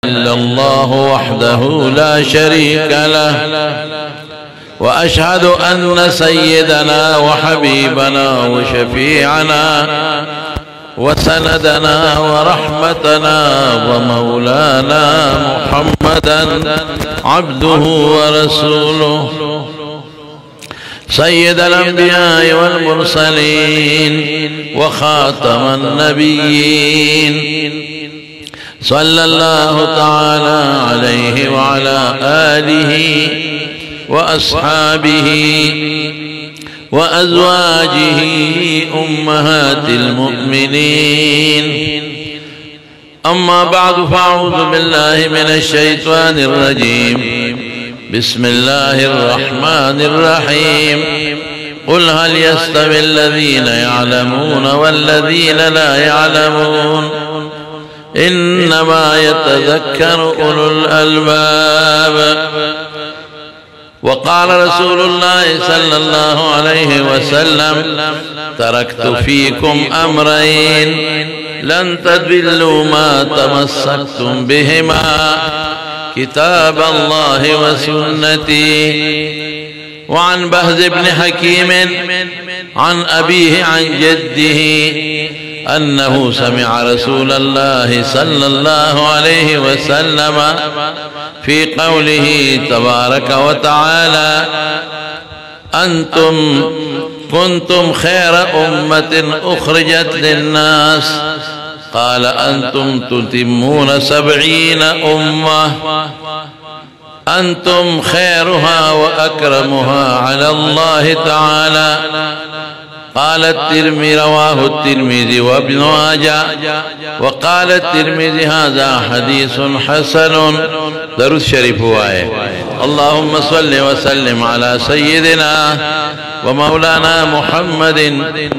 إلا الله وحده لا شريك له وأشهد أن سيدنا وحبيبنا وشفيعنا وسندنا ورحمتنا ومولانا محمدا عبده ورسوله سيد الأنبياء والمرسلين وخاتم النبيين صلى الله تعالى عليه وعلى آله وأصحابه وأزواجه أمهات المؤمنين. أما بعد فأعوذ بالله من الشيطان الرجيم. بسم الله الرحمن الرحيم. قل هل يستوي الذين يعلمون والذين لا يعلمون إنما يتذكر أولو الألباب. وقال رسول الله صلى الله عليه وسلم تركت فيكم أمرين لن تضلوا ما تمسكتم بهما كتاب الله وسنتي. وعن بهز بن حكيم عن أبيه عن جده أنه سمع رسول الله صلى الله عليه وسلم في قوله تبارك وتعالى أنتم كنتم خير أمة أخرجت للناس قال أنتم تتمون 70 أمة أنتم خيرها وأكرمها على الله تعالى. قال الترمذي رواه الترمذي وابن ماجه وقال الترمذي هذا حديث حسن. درود شريف وآية. اللهم صل وسلم على سيدنا ومولانا محمد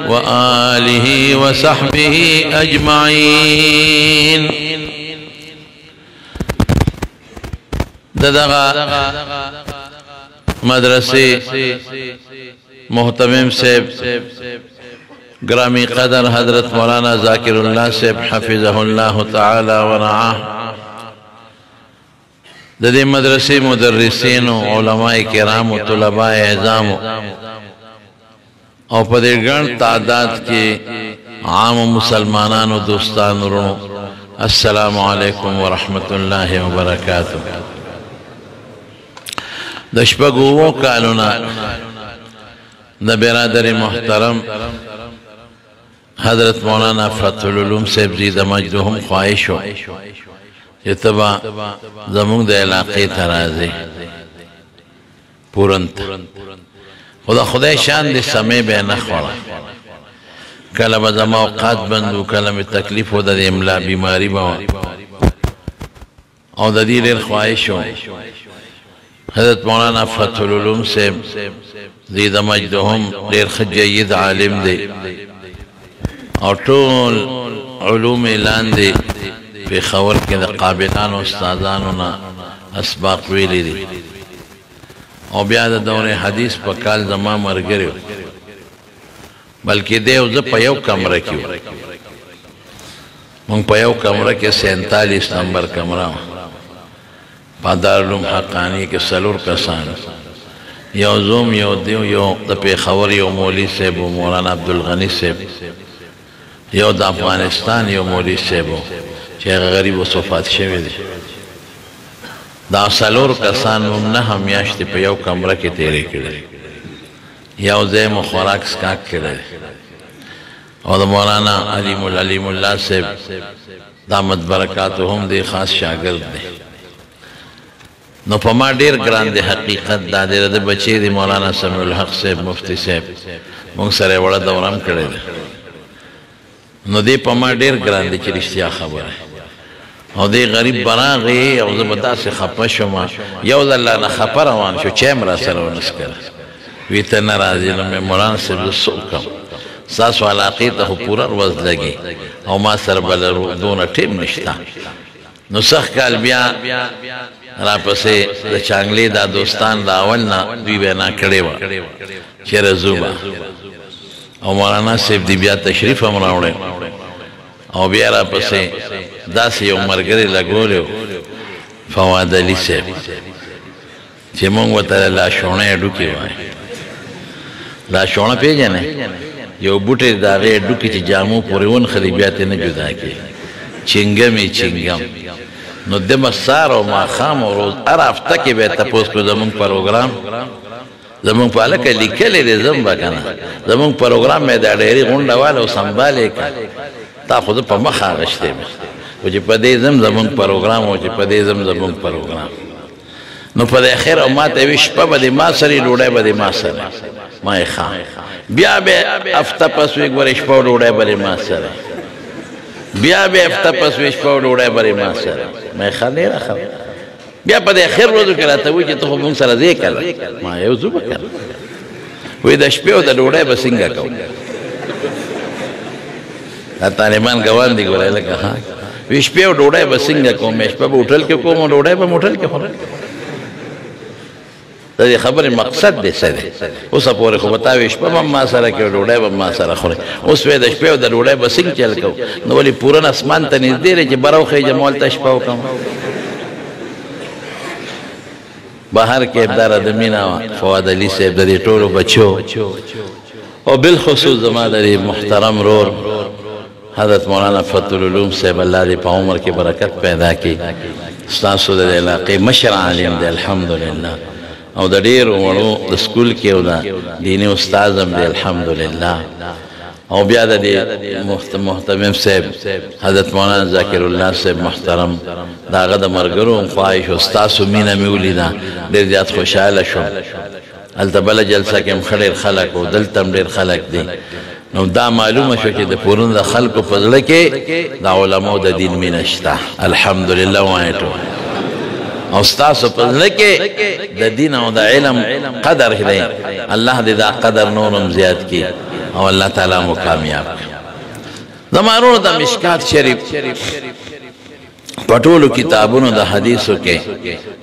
وآله وصحبه أجمعين. دغا مدرسه محتمم صاحب گرامی قدر حضرت مولانا ذاکر اللہ صاحب حفظه اللہ تعالی ورعاه ددی مدرسه مدرسین و علماء کرام و طلباء اعظام اور پدے گن تعداد کے عام مسلمانان و دوستان رونو السلام علیکم ورحمت اللہ وبرکاتہ. دشپگوو کالونا دا برادر محترم حضرت مولانا فتح العلوم صاحب زید مجدهم خواہش ہو جتبا زمونگ دا علاقی ترازی پورنت خدا خدای شان دی سمے بے نخورا کلم زم اوقات بندو کلم تکلیف ہو دا دی املا بیماری با او دا دی لیر خواہش ہو حضرت مولانا فتح العلوم صاحب زید مجدهم دیر خجید عالم دے اور طول علوم اعلان دے پی خور کے دا قابلان و استاذانونا اسباق ویلی دے اور بیاد دور حدیث پا کال زمان مرگریو بلکہ دے اوزا پا یو کمرہ کیو منگ پا یو کمرہ کے 47 نمبر کمرہ پا دارالعلوم حقانی کے سلور کسان یو زوم یو دیو یو دا پیخور یو مولی صاحب و مولانا عبدالغنی صاحب یو دا افغانستان یو مولی صاحب چه غریب و صفات شوی دی دا سلور کسان ممنہ میاشتی پا یو کمرہ کی تیرے کرے یو زیم و خوراک سکاک کرے اور دا مولانا علیم اللہ صاحب دامت برکاتو ہم دی خاص شاگرد دی. نو پا ما دیر گران دی حقیقت دا دیر دی بچے دی مولانا سمیع الحق صاحب مفتی صاحب مونگ سرے وڑا دورام کرے دی نو دی پا ما دیر گران دی چی رشتیا خبر ہے او دی غریب براغی او زبتا سے خپشو ما یو دا اللہ نا خپر روان شو چیم را سر ونس کر ویتا نرازی نو میں مولانا صاحب سو کم ساسو علاقی تا خو پورا روز لگی او ما سر بل دونا ٹیم نشتا نو سخ کال بیا را پسے دا چانگلی دا دوستان دا اولنا دوی بینا کڑے وا چیر زوبا او مولانا صاحب دی بیا تشریف ہم راوڑے او بیا را پسے دا سی یو مرگری لگولیو فواد علی صاحب چې مونږ ورته لاشونې ډوکې وایي. لاشونه پېژنې؟ یو بوټی د هغې ډوکې چې جامو پورې ونښلي بیا ترې نه جدا کړي، چنګم یې چنګم. نو دمه سهار او ماښام او روز هر هفته کې به یې تپوس کړو زمونږ پروګرام زمونږ په هلکه لیکلی دی ځم به که نه زمونږ پروګرام مې دا ډېرې غونډه واله او سنبال یې کړه. تا خو زه په مخ اغشتی مې خو چې په دې ځم زمونږ پروګرام او چې په دې ځم زمونږ پروګرام. نو په دې خیر او ما ته وي شپه به دې ما سره ډوډۍ به دې ما سره. ما یې ښه بیا به هفته پس وي ګورې شپه او ډوډۍ به دې ما سره. بیا به هفته پس وي شپه او ډوډۍ به دې ما سره. ما یې ښه ډېره ښه. بیا په دې خیر ورځو کې راته وایي چې ته خو مونږ سره ځې که نه. ما یو ځو به که نه. وایي د شپې او د ډوډۍ به څنګه کوو؟ دا طالبان ګوان دي ګوره لکه ها وایي شپې او ډوډۍ به څنګه کوم؟ شپه به هوټل کې کوم او ډوډۍ به م هوټل کې خورم. د دې خبرې مقصد دی څه دی؟ اوسه پورې خو به تا وایي شپه به هم ما سره کوې ډوډۍ به ما سره خورې. اوس وایي د شپې او د ډوډۍ به څنګه چل کوو؟ نو ولې پورن اسمان ته نږدې دی چې بره وخېږم هلته شپه وکړم. بهر کې ابدار د مینا فواد علي صاحب د دې ټولو بچو او بالخصوص زما د محترم رور حضرت مولانا فتح العلوم صاحب الله دې په عمر کې برکت پیدا کړي. ستاسو د علاقې مشر عالم دی الحمدلله او د ډېرو وړو د سکول کې او د دیني استاد هم دی الحمدلله. او بیا د دې محتمم صاحب حضرت مولانا ذاکر الله صاحب محترم د هغه د ملګرو هم خواهش و ستاسو مینه مې ولیده ډېر زیات خوشحاله شوم. هلته بله جلسه کې هم ښه ډېر خلک و دلته هم ډېر خلک دي. نو دا معلومه شوه چې د پورون د خلکو په زړه کې د علماو د دین مینه شته الحمدلله وایې ټول. او ستاسو په زړه کې د دین او د علم قدر دی. الله دې دا قدر نور هم زیات کړي او الله تعالی مو کامیاب کړي. زما ورونو د مشکات شریف په ټولو کتابونو د حدیثو کې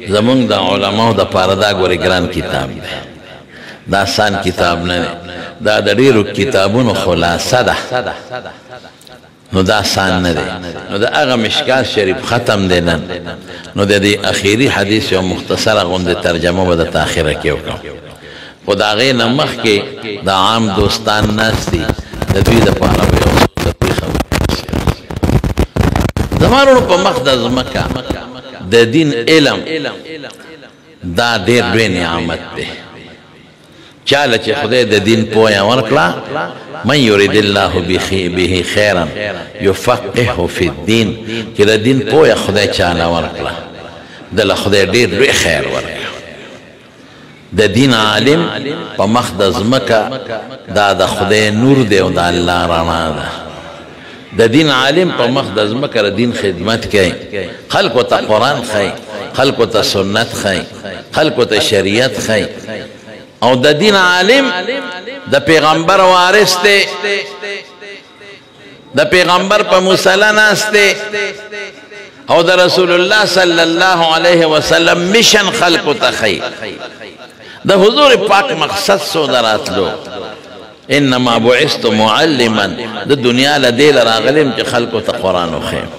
زمونږ د علماو د پاره دا ګورې ګران کتاب دی. دا آسان کتاب نه دی. دا د ډېرو کتابونو خلاصه ده. نو دا آسان نه دی. نو د هغه مشکات شریف ختم دی نن. نو د دې اخیري حدیث یو مختصره غوندې ترجمه به درته اخره کې وکړم. خو د هغې نه مخکې د عام دوستان ناست دي د دوی دپاره به یو څه پېښه زما وروڼو په مخ د ځمکه د دین علم دا ډېر لوی نعمت دی. چاله چې خدای د دین پوهه ورکړه من یرید الله به خیرا یفقهه فی الدین چې د دین پوهه خدای چاله ورکړه دله خدای ډېر لوی خیر ورکړه. د دین عالم په مخ د ځمکه دا د خدای نور دی او د الله رڼا ده. د دین عالم په مخ د ځمکه د دین خدمت کوي. خلکو ته قرآن ښایي، خلکو ته سنت ښایي، خلکو ته شریعت ښایي. او د دین عالم د پیغمبر وارث دی. د پیغمبر په مصلی ناست دی او د رسول الله صلی الله علیه وسلم مشن خلکو ته ښایي. د حضور پاک مقصد سو دراتلو انما بعثت معلما د دنیا له دې راغلم چې خلکو ته قرآن وښیم،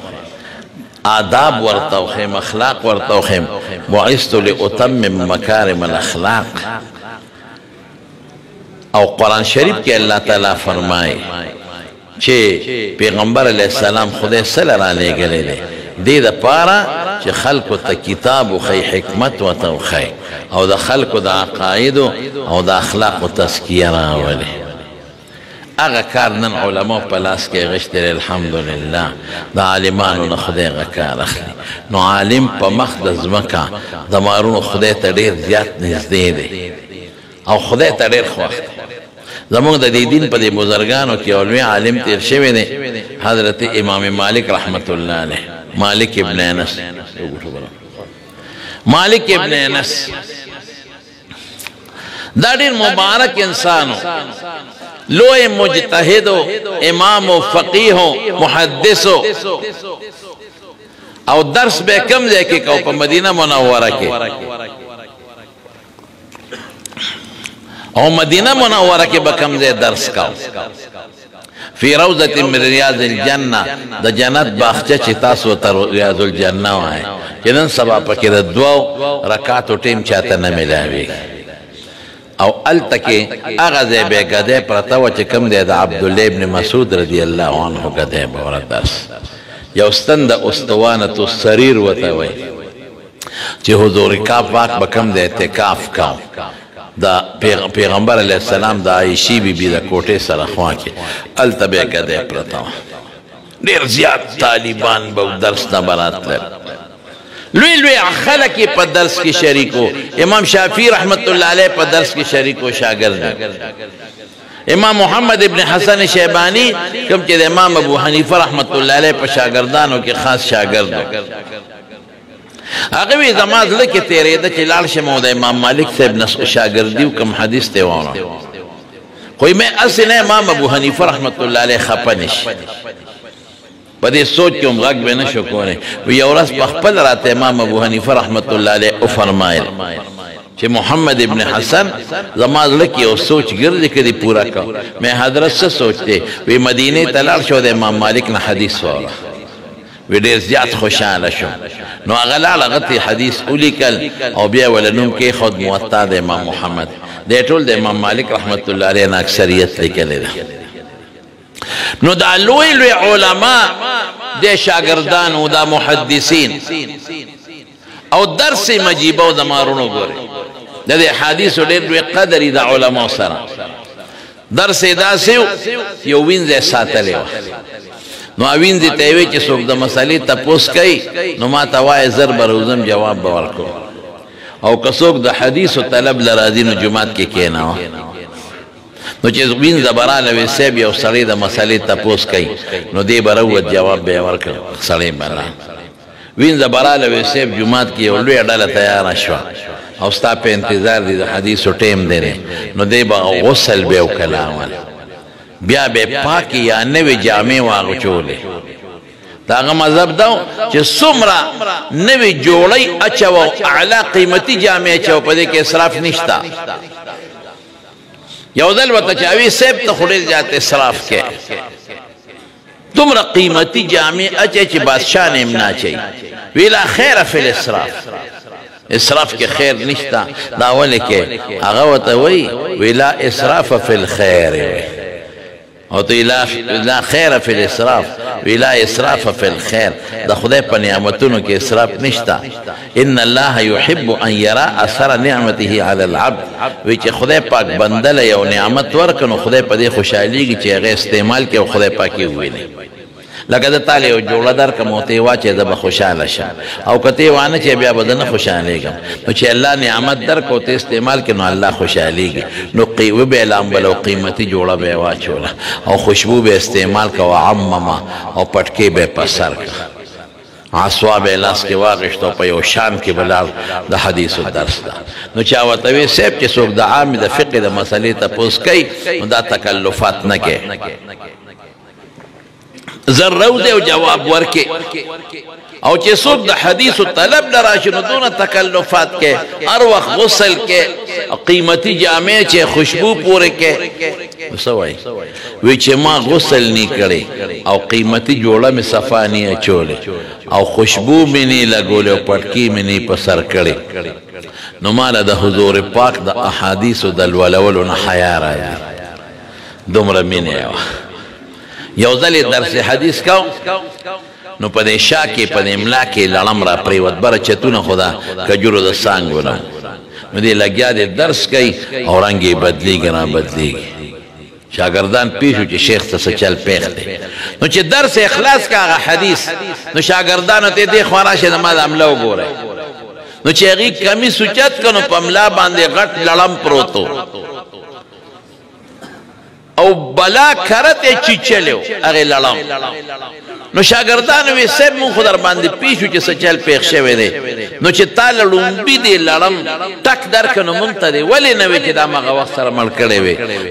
آداب ورته وښیم، اخلاق ورته وښیم. بعثت لأتمم مکارم الاخلاق. او قرآن شریف کې الله تعالی فرمایي چې پیغمبر علیه السلام خدای سره را لېږلی دی دې دپاره چې خلکو ته کتاب وښیي، حکمت ورته وښیي او د خلکو د عقایدو او د اخلاقو تزکیه راولي. هغه کار نن علماو په لاس کې غشتی دی الحمدلله. د عالمانو نه خدای هغه کار اخلي. نو عالم په مخ د ځمکه د مارونو خدای ته ډېر زیات نږدې دی او خدای ته ډېر خوښ دی. زمونږ د دې دین په دې بزرګانو کې یو لوی عالم تېر شوی دی حضرت امام مالک رحمت الله علیه. مالک ابن انس، مالک ابن انس دا ډېر مبارک انسانو، لوی مجتهدو، امامو، فقیهو، محدثو. او درس به کم ځای کې کو په مدینه منوره کې. او مدینه منوره کې به کم ځای درس کاو. فی روضة من ریاض الجنه، د جنت باغچه چې تاسو ته ریاض الجنه وایي. چې نن سبا پکې د 2 رکعاتو ټیم چاته نه ملاوي او التکه هغه ځای به ګدې پرته و چې کوم دی د عبد الله ابن مسعود رضی الله عنه ګدې به ورتاس یو ستند استوانه السرير وته وي چې حضور پاک به کوم د اعتکاف کاو دا پیغمبر علیه السلام د عائشې بیبي د کوټې سره خوا کې الته به ګدې پرته ډېر زیات طالبان به درس نه براتل لوی لوی خلق په درس کې شریکو امام شافعی رحمت الله علیه په درس کې شریکو شاګرد امام محمد ابن حسن شیبانی کوم چې د امام ابو حنیفه رحمت الله علیه په شاګردانو کې خاص شاګرد هغه وی زما زړه کې تیرېده چې لاړ شم د امام مالک صاحب نس شاګردي کوم حدیث ته وانه خو مې اصل امام ابو حنیفه رحمت الله علیه خپنش په دې سوچ کې هم غږ به نه شو کولی وی یو ورځ په خپل راته امام ابو حنیفه رحمت الله علیه وفرمایل چې محمد ابن حسن زما زړه کې یو سوچ ګرځي کړي پورا کړه مې حضرت څه سوچته وی مدینه ته لاړ شو د امام مالک نه حدیث واوره وی ډېر زیات خوشاله شو نو هغه لاړ هغه حدیث ولیکل او بیا ولنوم کې خود موطا د امام محمد د ټول د امام مالک رحمت الله علیه نه اکثریت لیکلې ده نو دا لوی لوی علماء د شاګردان او د محدثین او درس مجيبه او د مارونو ګوري د حدیث ډېر لوی قدر د علماء سره درس داسې یو وینځه ساتلې نو وینځه ته وی چې څوک د مسالې تپوس کوي نو ما ته وایي زر بروزم جواب به ورکړو او که څوک د حدیث او طلب لراځي نو جمعات کې کېناوه نو چې وین زبراله وي سیب یو سړی د مسالې تپوس کوي نو دی بروت جواب به ورکړ سړی بلا وین زبراله وي سیب جمعات کې یو لوی ډله تیار شو او ستا په انتظار دي د حدیث او ټیم دی نو دی به غسل به وکړاول بیا به پاکي یا نوې جامې واغچولې دا هغه مذهب دا چې څومره نوې جوړی اچو اعلی قیمتي جامې اچو په دې کې اسراف نشته یو ځل ورته چاوي سیب ته خو ډېر زیات اسراف کې دومره قیمتي جامې اچي چې بادشاه نه نه اچي وی لا خیر فی الاسراف اسراف کې خیر نشته دا ولې کې هغه ورته وی لا اسراف فی الخیر او ته لا خیر فی الاسراف ولا اسراف فی الخیر د خدای په نعمتونو کې اسراف نشته ان الله يحب ان يرى اثر نعمته على العبد وی چې خدای پاک بندل یو نعمت ورکنو خدای په دې خوشاليږي چې هغه استعمال کوي او خدای پاکي وویني لکه د تعالی او جوړه در کوم ته واچې د به خوشاله شه او کته وانه چې بیا بدن خوشالېږم نو چې الله نعمت در کو ته استعمال کینو الله خوشالېږي نو قیو به لام بل قیمتي جوړه به واچوله او خوشبو به استعمال کو عمما او پټکی به پسر عصوا به لاس کې واغشتو په یو شان کې بلال د حدیث درس ده نو چا وته وی سیب چې څوک د عام د فقه د مسلې ته پوس کوي نو دا تکلفات نه کوي زرو دے و جواب ورکے او چې څوک د حدیث و طلب لراشي نو دونه تکلفات کے هر وقت غسل کے قیمتی جامع چې خوشبو پورے کے وسوای وی چې ما غسل نی کړي او قیمتی جوړه می صفا نی اچولې او خوشبو می نی لګولې او پټکی می نی په سر کړي نو مال د حضور پاک د احادیث د ولولو نه حیا راځي دومره مینه یو ځل درس حدیث کو نو په دې شاکه په املا کې لړم را پریوت بر چتونه خدا کجورو د سانګونه نو دې لګیا دې درس کوي او رنگي بدلیږي نه بدلیږي شاګردان پیښو چې شیخ څه چل پیښ دی نو چې درس اخلاص کاغه حدیث نو شاګردانو ته دې خواراشه د مال عمله وګوره نو چې هغه کمی سوچت کنو په املا باندې غټ لړم پروتو او بلا کرته چی چلو هغه لړم نو شاګردان وی سب مون خو در باندې پیښو چې سچل پیښ شوی دی نو چې تعالی لومبي دی لړم ټک درکنو مونږ ته دی ولې نه وی چې دا مغه وخت سره مل کړي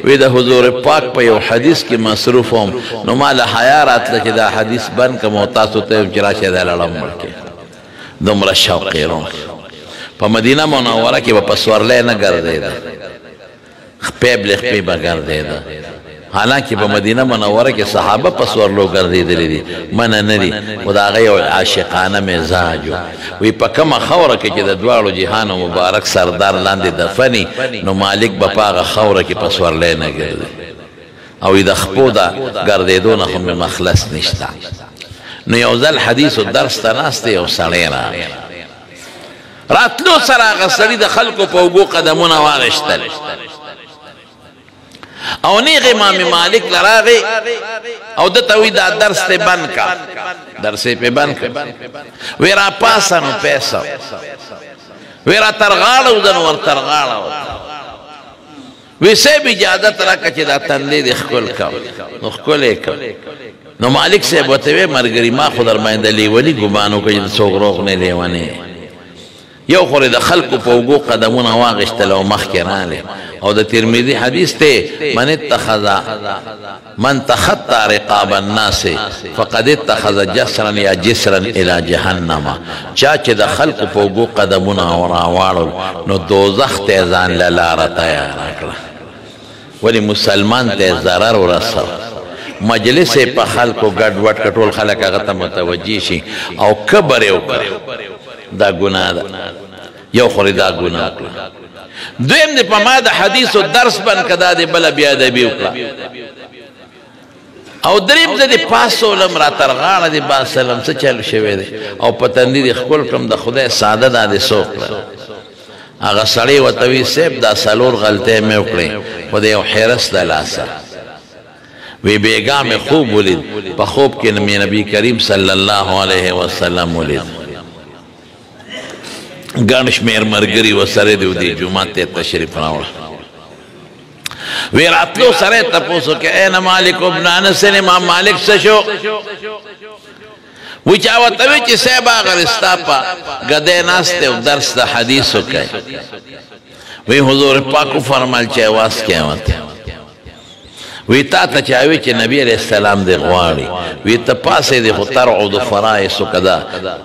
وی د حضور پاک په یو حدیث کې مصروف هم نو مال حیا راتله چې دا حدیث بن کوم تاسو ته جراشه دا لړم ملکه دومره شوق په مدینه منوره کې په سورلې نه ګرځیدا خپېب لخپې بغردیدا حالانکه په مدینه منوره کې صحابه په سورلو ګرځېدلي دي منه نه دي خو د هغه یو عاشقانه مزاج وي په کومه خوره کې چې د دواړو جهانو مبارک سردار لاندې دفني نو مالک به په هغه خوره کې په سورلی نه ګرځي او د خپو د ګرځېدو نه خو مې مخلص نشته نو یو ځل حدیث و درس ته ناست دی یو سړی راغی راتلو سره هغه سړي د خلکو په اوږو قدمونه واغېشتل او نیغ امام مالک لراغی او دته وی دا درس ته بند کا درس په بند کا وی را پاسه نو پیسه وی را ترغاړو دن ور ترغاړو وی سه به اجازه راکړه چې دا تندې د خپل کا نو خپل کا نو مالک صاحب وته مرګري ما خو در باندې لیولي ګمانو کوي څوک روغ نه لیونه یو خوري د خلکو په اوږو قدمونه واغېشتل او مخکې راغلی او د ترمذي حدیث ته من تخطى رقاب الناس فقد اتخذ جسرا یا جسرا الى جهنم چا چې د خلکو په اوږو قدمونه راواړل نو دوزخ ته ځان له لاره تیار کړه ولې مسلمان ته ضرر ورسو مجلس په خلکو ګډ وډ کټول خلک هغه ته متوجي شي او کبر یې وکړه دا ګناه ده یو خوري دا ګناه دویم دی په ما د حدیث و درس بند کدا دی بله بیادبي وکړه او دریم زه د پاسولم را تر غاړه د باسلم څه چل شوی دی او په تندي د ښکل کړم د خدای ساده دا دې څه وکړه هغه سړی ورته وي صاحب دا څلور غلطۍ مې وکړې خو د یو حرس د لاسه وی بیګا مې خوب ولید په خوب کې مې نبي کریم صلی الله علیه وسلم ولید ګڼ شمېر ملګري ورسره دي د جومات ته تشریف راوړه وی راتلو سره یې تپوس وکړه این مالک ابن انس امام مالک څه شو وی چا ورته وی چې صاحب هغه ستا په ګدۍ ناست دی او درس د حدیث وکړی وی حضور پاک وفرمایل چې اواز کې ورته وی تا ته چا وی چې نبی علیه السلام دې غواړي وی ته پاسې دې خو ترعد فرایض کدا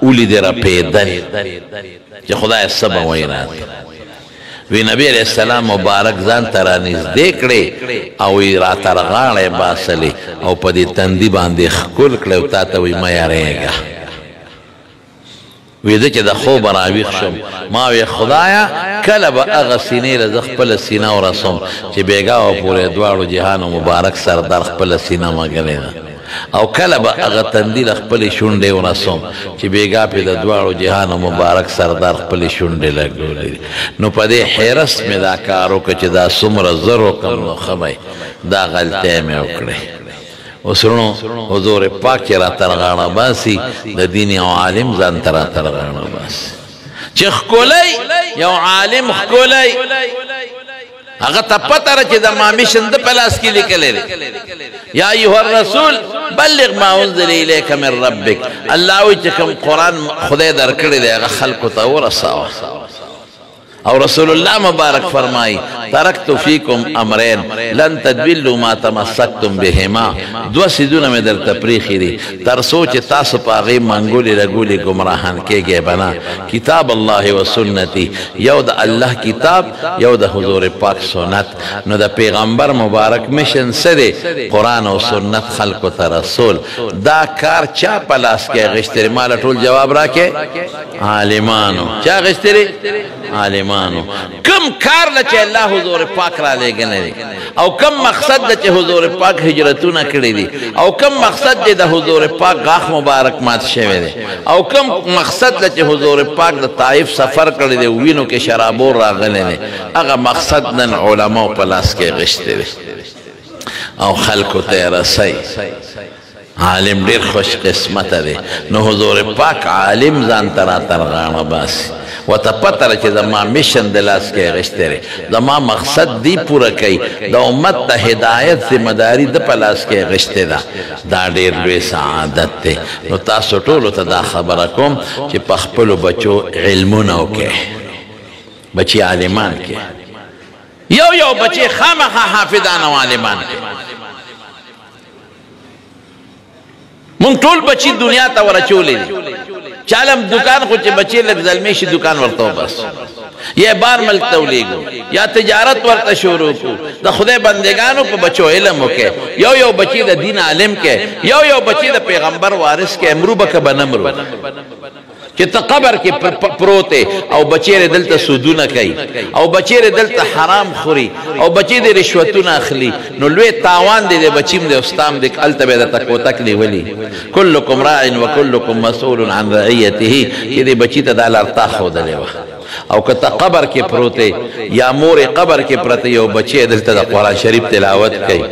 اولی دې رپېدل چې خدای سبا وای راته وی نبی علیہ السلام مبارک ځان ته رانږدې کړې او یې راته رغاړې باسلې او په دې تندي باندې ښکل کړې او تا ته وی مه یارېږه وی زه چې د خوبه راویښ شم ما وی خدایه کله به هغه سینې له زه خپله سینه ورسوم چې بېګا و پورې دواړو جهانو مبارک سردار خپله سینه مګلې ده او کله به هغه تندي له خپلې شونډې ورسوم چې بېګا پې د دواړو جهانو مبارک سردار خپلې شونډې لګولې دي نو په دې حیرس مې دا کار وکړه چې دا څومره زر وکړم نو ښه به دا غلطۍ مې وکړې اوس وروڼو حضور پاک چې راته رغاړه باسي د دین یو عالم ځان ته راته رغاړه باسي چې ښکلی یو عالم ښکلی هغه ته پته ده چې د ما میشن ده په لاس کې لیکلی دی یا ایها الرسول بلغ ما انزل الیک من ربک الله وایي چې کوم قرآن خدای درکړی دی هغه خلکو ته ورسوه او رسول الله مبارک فرمائی ترکت فیکم امرین لن تدبلوا ما تمسکتم بهما دو سیدونه مې درته پریښي دي تر څو چې تاسو په هغې منګولې رګولې ګمراهان کېږئ بنا کتاب الله و سنتي یو د الله کتاب یو د حضور پاک سنت نو د پیغمبر مبارک مشن څه دی قرآن او سنت خلکو ته رسول دا کار چا په لاس کې اخیستی ماله ټول جواب راکې عالمانو چا اخیستی عالمانو کم کار له چې الله حضور پاک را لېږلی دی او کم مقصد ده چې حضور پاک هجرتونه کړي دي او کم مقصد دی د حضور پاک غاښ مبارک مات شوی دی او کم مقصد ده چې حضور پاک د طائف سفر کړی دی وینو کې شرابور راغلی دی هغه مقصد نن علماو په لاس کې اخیستی دی او خلکو ته یې رسی عالم ډېر خوش قسمته دی نو حضور پاک عالم ځان ته راته رغاړه باسي وته پته ده چې زما میشن د لاس کې اخیستی دی زما مقصد دی پوره کوي د امت د هدایت ذمهداري د په لاس کې اخیستې ده دا ډېر لوی سعادت دی نو تاسو ټولو ته دا خبره کوم چې په خپلو بچو علمونه وکړئ بچي عالمان کې یو بچی خامخا حافظان او عالمان کې مونږ ټول بچي دنیا ته ورچولې دي چالم دکان خو چې بچی لږ زلمی شي دکان ورته بس یہ بار ملک تولیگو یا تجارت ورطا شروع کو دا خدای بندگانو پا بچو علمو کے یو بچی دا دین عالم کے یو بچی دا پیغمبر وارث کے امرو بکا بنمرو کہ تا قبر کے پروتے او بچیر دلتا سودون کئی او بچیر دلتا حرام خوری او بچی دے رشوتون اخلی نو لوے تاوان دے بچیم دے استام دے علتا بیدہ تکو تکلی ولی کلکم رائن و کلکم مسئول عن رعیتی ہی یہ دے بچی تا دا لارتا خود لے وقت او کتا قبر کے پروتے یا مور قبر کے پرتے یو بچے دلتا دا قرآن شریف تلاوت کئی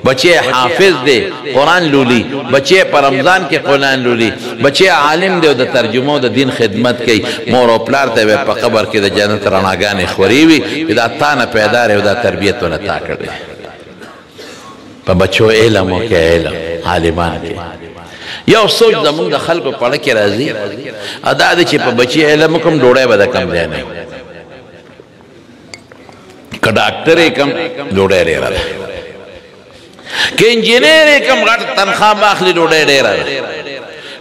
بچے حافظ دے قرآن لولی بچے پر رمضان کے قرآن لولی بچے عالم دے دا ترجمہ دا دین خدمت کئی مور و پلار تے پا قبر کے دا جنت رناگان خوریوی دا تانا پیدا رہے دا تربیت والا تاکر دے پا بچو علمو کے علم عالمان کے یو سوچ زمون دا خلق پڑھ کے رازی ادا دے چی پا بچی علم کم ڈوڑے بدا کم دینے کہ ڈاکٹر کم ڈوڑے رے رہا کہ انجینئر کم غٹ تنخواہ باخلی ڈوڑے رے رہا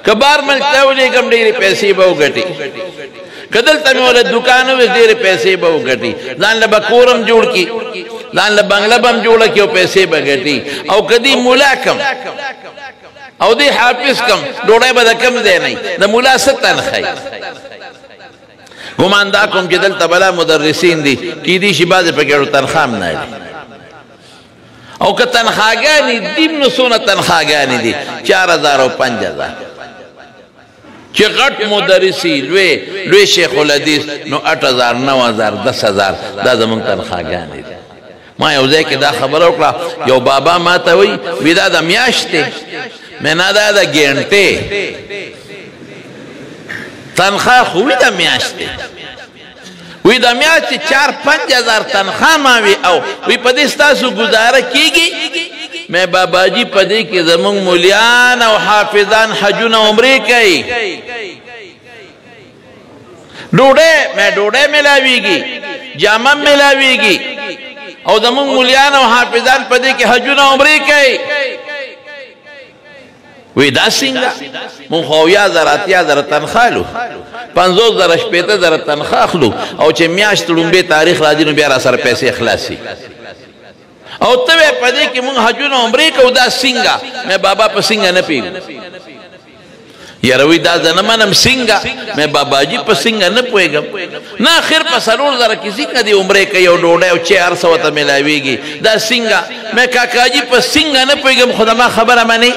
کہ بار ملتا ہو لے کم دیری پیسی باو گٹی کہ دلتا میں والا دکانوں میں دیری پیسی باو گٹی لان لبا کورم جوڑ کی لان لبا انگلبم جوڑا کیو پیسی با گٹی او کدی مولا کم او دی حافظ کم ڈوڑے بدا کم دے نہیں دا مولا ستن خی گماندہ کم چی دلتا بلا مدرسین دی کی دی شباز پکیڑو تنخام نہ دی او که تنخواگانی دیم نسونا تنخواگانی دی 4,000 و 5,000 چی غٹ مدرسی لوی شیخ الحدیث نو 8,000 9,000 10,000 دا زمان تنخواگانی دی ما یوزے که دا خبر اکلا یو بابا ما تاوی وی دا میاشتے میں نا دا گینٹے تنخواہ خوی دا میاشتے وی دا میاشتی 4-5,000 تنخواہ ماوی او وی پدستاسو گزارہ کی گی میں بابا جی پدی کی زمان مولیان او حافظان حجون عمری کئی ڈوڑے ملاوی گی جامع ملاوی گی او زمان مولیان او حافظان پدی کی حجون عمری کئی وی دا سنگا من خویا زراتیا زر تنخالو 50,000 شپیتا زر تنخاخلو او چه میاش تلومبی تاریخ را دینو بیارا سر پیسے اخلاسی او توی پدے کہ من حجون عمری کو دا سنگا میں بابا پا سنگا نپیگو یا روی دا زنمانم سنگا میں بابا جی پا سنگا نپویگم نا خیر پا سرور ذرا کسی کا دی عمرے کئی او ڈوڑے او 400 تا ملاویگی دا سنگا میں کاکا جی پا سنگا نپویگم خدا ما خبر امانی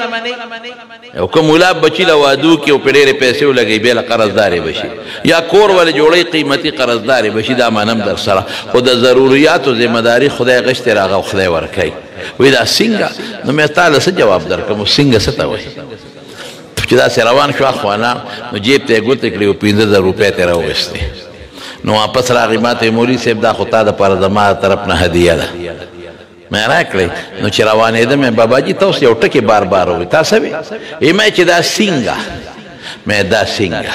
او کم اولاب بچی لوادو کی او پیڑیر پیسے ہو لگئی بیل قرضداری بشی یا کور والی جوڑی قیمتی قرضداری بشی دا مانم در سرا خدا ضروریات و ذمداری خدای غشت راغا و خدای ورکی وی دا سنگا نو میں تعالی سے جواب در کم سنگا ستا وی چی دا سی روان شو اخوانا نو جیب تے گو تکلی و 15,000 روپے تے رو گستے نو واپس راغی ماتے مولی سیب دا خطا دا پر دماغ طرفنا ہدیہ دا میں راکلی نو چی روانے دا میں بابا جی توس یو ٹکی بار بار ہوئی تا سبی ایمائی چی دا سنگا میں دا سنگا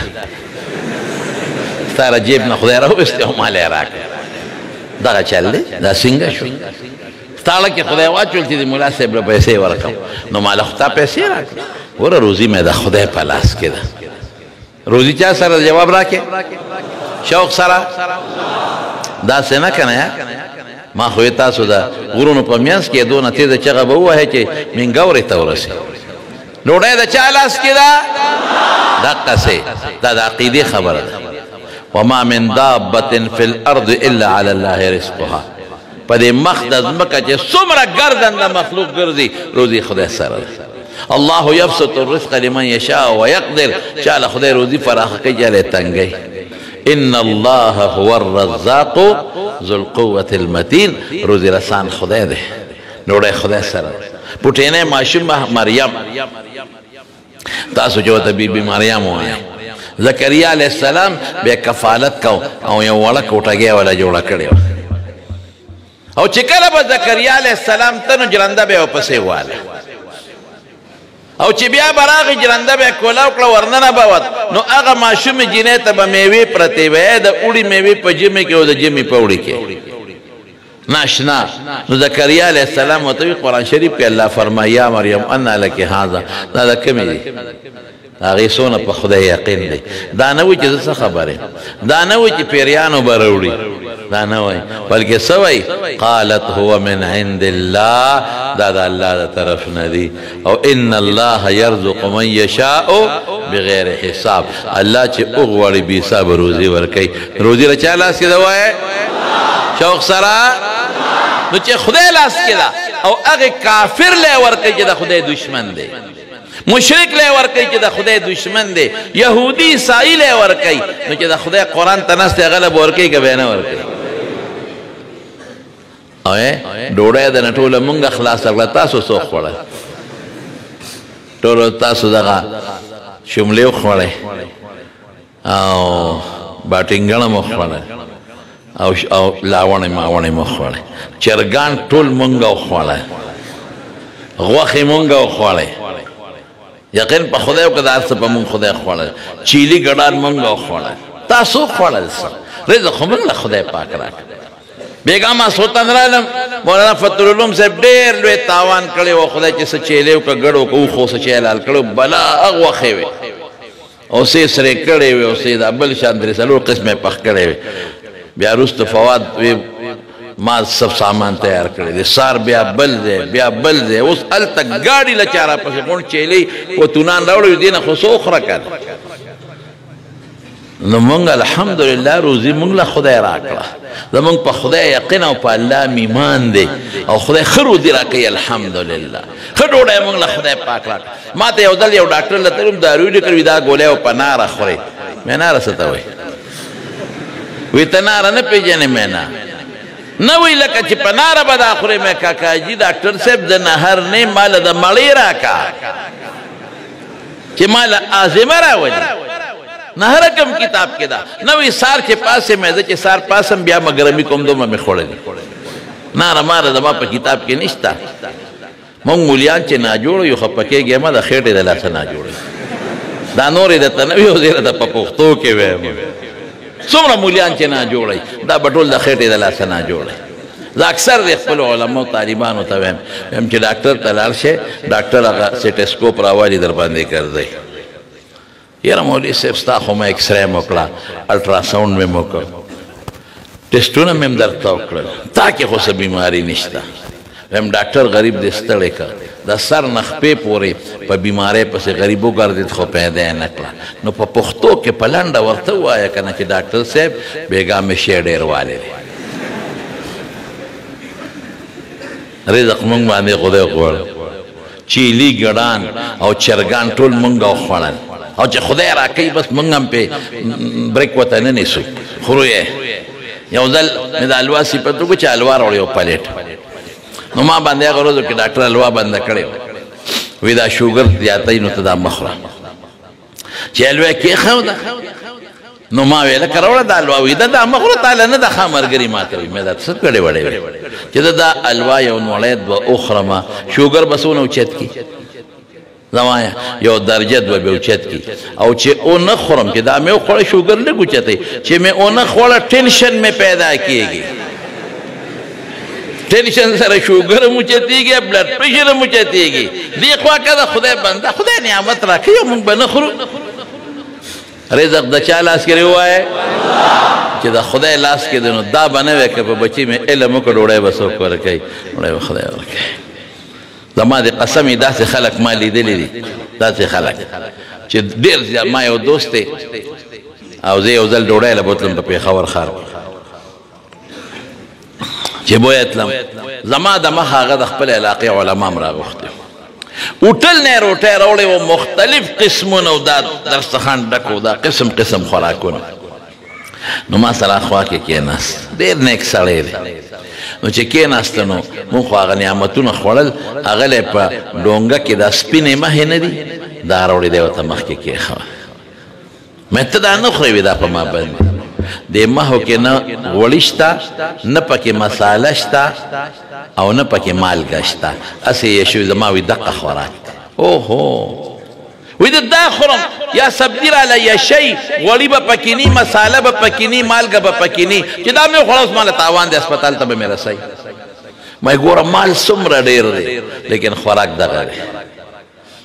تارا جیب نا خدای رو گستے ہو مالے راکلی دا چل دے دا سنگا شو تالا کی خدای واچولتی دی مولا سیب رو پیسے ورکم نو مالا خطا پیسے راکلی ورہ روزی میں دا خدای پالاس کے دا روزی چاہ سر جواب راکے شوق سرا دا سینا کنیا ما خوی تاسو دا غرونو پا میانس کے دو نتیز چگا با ہوا ہے چے من گوری تورسی لوڑے دا چالاس کے دا دقا سے دا عقیدی خبر دا وما من دابت فی الارض الا علی اللہ رزقها پا دے مخدز مکا چے سمرا گردن دا مخلوق گردی روزی خدای سر دا اللہ یبسط الرزق لمن یشاء ویقدر چال خدای روزی فراخ کی جالے تنگئی ان اللہ هو الرزاق ذو القوة المتین روزی رسان خدای دے نوڑے خدای سر پوٹینے معشوم مریم تاسو جو بی بی مریم ہوئے زکریہ علیہ السلام بے کفالت کو او یو وڑک اٹھا گیا والا جوڑا کڑے او چکل با زکریہ علیہ السلام تنو جرندہ بے وپسے والا او چی بیا براغی جرندہ بے کولاو کلا ورننا باوت نو اغا معشوم جینے تا با میوی پرتے بے دا اوڑی میوی پا جمی کے او دا جمی پا اوڑی کے ناشنا نو زکریہ علیہ السلام وطوی قرآن شریف کے اللہ فرمائی یا مریم انا لکی حاضا دا کمی دی هغې څونه په خدای یقین دی دا نه وایي چې زه څه خبر یم دا نه وایي چې پیریانو به راوړي دا نه وایي بلکې څه وایي قالت هو من عند الله دا د الله د طرف نه دی او ان الله یرزق من یشاء بغیر حساب الله چې وغواړي بې حسابه روزي ورکوي روزي له چا لاس کې ده وایه شوق سره نو چې خدای لاس کې ده او هغه کافر لی ورکوي چې د خدای دشمن دی مشرک لی ورکوي چې د خدای دشمن دی یهودي عیسائی لی ورکوي نو چې د خدای قرآن ته نست دی هغه له به ورکوي که به نه ورکوي ډوډۍ د نه ټوله مونږ خلاصه کړه تاسو څو خوړل ټولو تاسو دغه شملې وخوړئ او باټینګڼه مو خوړل او لاوڼې ماوڼې مو خوړئ چرګان ټول مونږ وخوړل غوښې مونږ وخوړئ یقین په خدای او که د هر څه په مونږ خدای خوړل چیلي ګډان مونږ وخوړل تاسو خوړل څه رزق خو موږ له خدای پاک راکړ بیګا ما سلطان رالم مولانا فتح العلوم صاحب ډېر لوی تاوان کړی و خدای چې څه چیلې و که ګډ و که خو څه چی حلال کړی بلا هغه غوښې وې اوسې سرې کړې وې اوسې دا بل شان درې څلور قسمې پخ کړی وې بیا وروسته فواد ما سب سامان تیار کړی دی سار بیا بل دی بیا بل دی اوس هلته ګاډي له چا راپسې غونډ چیلې وتونان راوړی دې نه خو څه وخوره که نو مونږ الحمدلله روزي مونږ له خدای راکړه زمونږ په خدای یقین او په الله ایمان دی او خدای ښه روزي راکوي الحمدلله ښه ډوډۍ مونږ له خدای پاک راکړه ما ته یو ځل یو ډاکټر له تلم دارو یې لیکلي دا ګولۍ او په ناره خورئ مې ناره څه ته وایي وی ته ناره نه پېژنې مې نه نه وی لکه چې په ناره به دا خورې مې کاکاجي ډاکټر صاحب د نهر نه ماله د مړۍ راکا چې ماله آزمه راولي نهر کم کتاب کې ده نوې سار چې پاسې مې زه چې سار پاسم بیا مګرمي کوم دومره مې خوړلې ناره ماره زما په کتاب کې نشته مونږ مولیان چې ناجوړ یو خفه کېږي ما د خېټې د لاسه ناجوړ دا نورې درته نه وي او زه درته په پښتو کې وایم څومره مولیان چې ناجوړی دا به ټول د خېټې د لاسه ناجوړی زه اکثر د خپلو علماو طالبانو ته وایم چې ډاکټر ته لاړ شئ ډاکټر هغه سټسکوپ راوالي در باندې ګرځئ یاره مولوي صاحب ستا خو مې ایکس رے مې وکړه الټراساونډ مې وکړ ټسټونه مې هم درته وکړل تا کې خو څه بیماري نشته وایم ډاکټر غریب دې ستړی کړ د سر نه خپې پورې په بیمارۍ پسې غریب وګرځېد خو پیدا یې نه کړه نو په پښتو کې په لنډه ورته ووایه که نه چې ډاکټر صاحب بېګا مې شی ډېر والی دی رزق مونږ باندې خدای خوړ چیلي ګډان او چرګان ټول مونږ وخوړل او چې خدای راکوي بس مونږ هم پې بریک ورته نه نیسو خورو یې یو ځل مې د حلوا صفت وکړو چې حلوا راوړی یو پلیټ نو ما باندې هغه ورځو کې ډاکټر حلوا بنده کړې وی دا شوګر زیاتی نو ته دا مه خوره چې حلوا یې کېښوده نو ما ویله که راوړه دا حلوا وي دا مه خوره تاله نه ده ښه ملګري ما ته وي مې دا څه کړې وړې وې چې دا حلوا یو نوړی دوه وخورمه شوګر به څونه اوچت کي زمایا یو درجه دوه به اوچت کی او چې او نه خورم چې دا مې وخوړه شوګر لږ اوچتی چې مې او نه خوړه ټینشن مې پیدا کېږي ټینشن سره شوګر هم اوچتېږي بلډ پریشر هم اوچتېږي دې خوا که د خدای بنده خدای نعمت راکوي او موږ به نه خورو رزق د چا لاس کې ووایه چې د خدای لاس کې دی نو دا به نه وی که په بچي مې علم وکړه ډوډۍ به څوک ورکوي ډوډۍ به خدای ورکوي زما د قسمې داسې خلک ما لیدلی دي داسې خلک چې ډېر زیات ما یو دوست دی او زه یو ځل ډوډۍ له بوتلم په پېښور ښار چې بوی تلم زما د مخ هغه د خپل علاقې علما هم راغوښتي هوټل نه یې روټۍ راوړې وه مختلف قسمونه او دا دسترخوان ډک و دا قسم قسم خوراکونه نو ما سره خوا کې کېناست ډېر نیک سړی دی نو چې کېناسته نو مونږ خو هغه نعمتونه خوړل هغه لی په ډونګه کې دا سپینې مهې نه دي دا راوړې دی ورته مخکې کېښوه مې ته دا نه خورې وي دا په ما باندې دې مهو کې نه غوړي شته نه پکې مساله شته او نه پکې مالګه شته هسې یې شوي زما وي دقه خوراک اوهو وی دا خورم یا سبزی را لی یا شی غوړي به پکې نی مساله به پکې نی مالګه به پکې نی چې دا مې وخوړه اوس ماله تاوان دی هسپتال ته به مې رسوي ما ګوره مال څومره ډېر دی لیکن خوراک دغه دی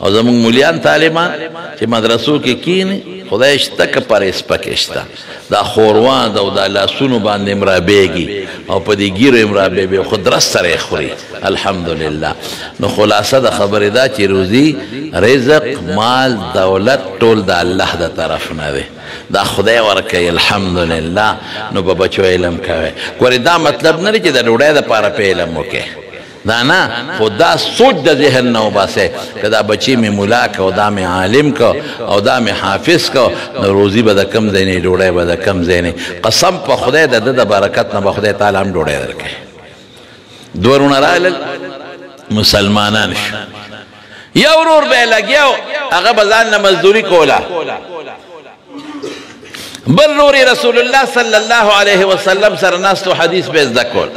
او زمونږ مولیان طالبان چې مدرسو کې کینی خدای شته که پرهیز پکې شته دا خوروان ده او دا لاسونو باندې م رابېږي او په دې ګیرو م رابېږي خو درست سره یې خوري الحمدلله. نو خلاصه د خبرې دا چې روزي رزق مال دولت ټول د الله د طرف نه دی دا خدای ورکوي الحمدلله. نو په بچو علم کوئ ګورې دا مطلب نه دی چې د ډوډۍ دپاره په علم وکړې دا نه خو دا سوچ د ذهن نه وباسئ که دا بچی مې ملا که او دا مې عالم که او دا مې حافظ که نو روزي به د کم ځای نه ډوډۍ به د کم ځای نه قسم په خدای د ده د برکت نه به خدای تعالی هم ډوډۍ درکوي. دوه ورونه راغلل مسلمانان شو یو ورور به یې لګیا و هغه به ځان نه مزدوري کوله بل ورور رسول الله صلی الله علیه وسلم سره ناست و حدیث به زده کول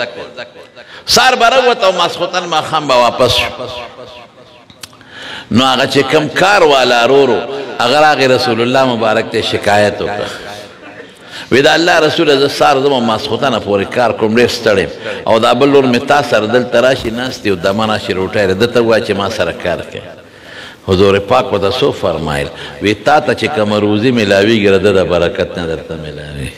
سار بروت او ماسخوتن ماښام به واپس شو. نو هغه چې کم کار والا رورو هغه راغی رسول الله مبارک ته شکایت وکړه وی دا الله رسول زه سار زما ماسخوتنه پورې کار کوم ډېر ستړی او دا بل لور مې تا سره دلته راشي ناست یو دمه راشي روټۍ ده ته ووایه چې ما سره کار کوي. حضور پاک ورته څو فرمایل وی تا ته چې کومه روزي میلاویږي د ده د برکت نه درته میلاوي.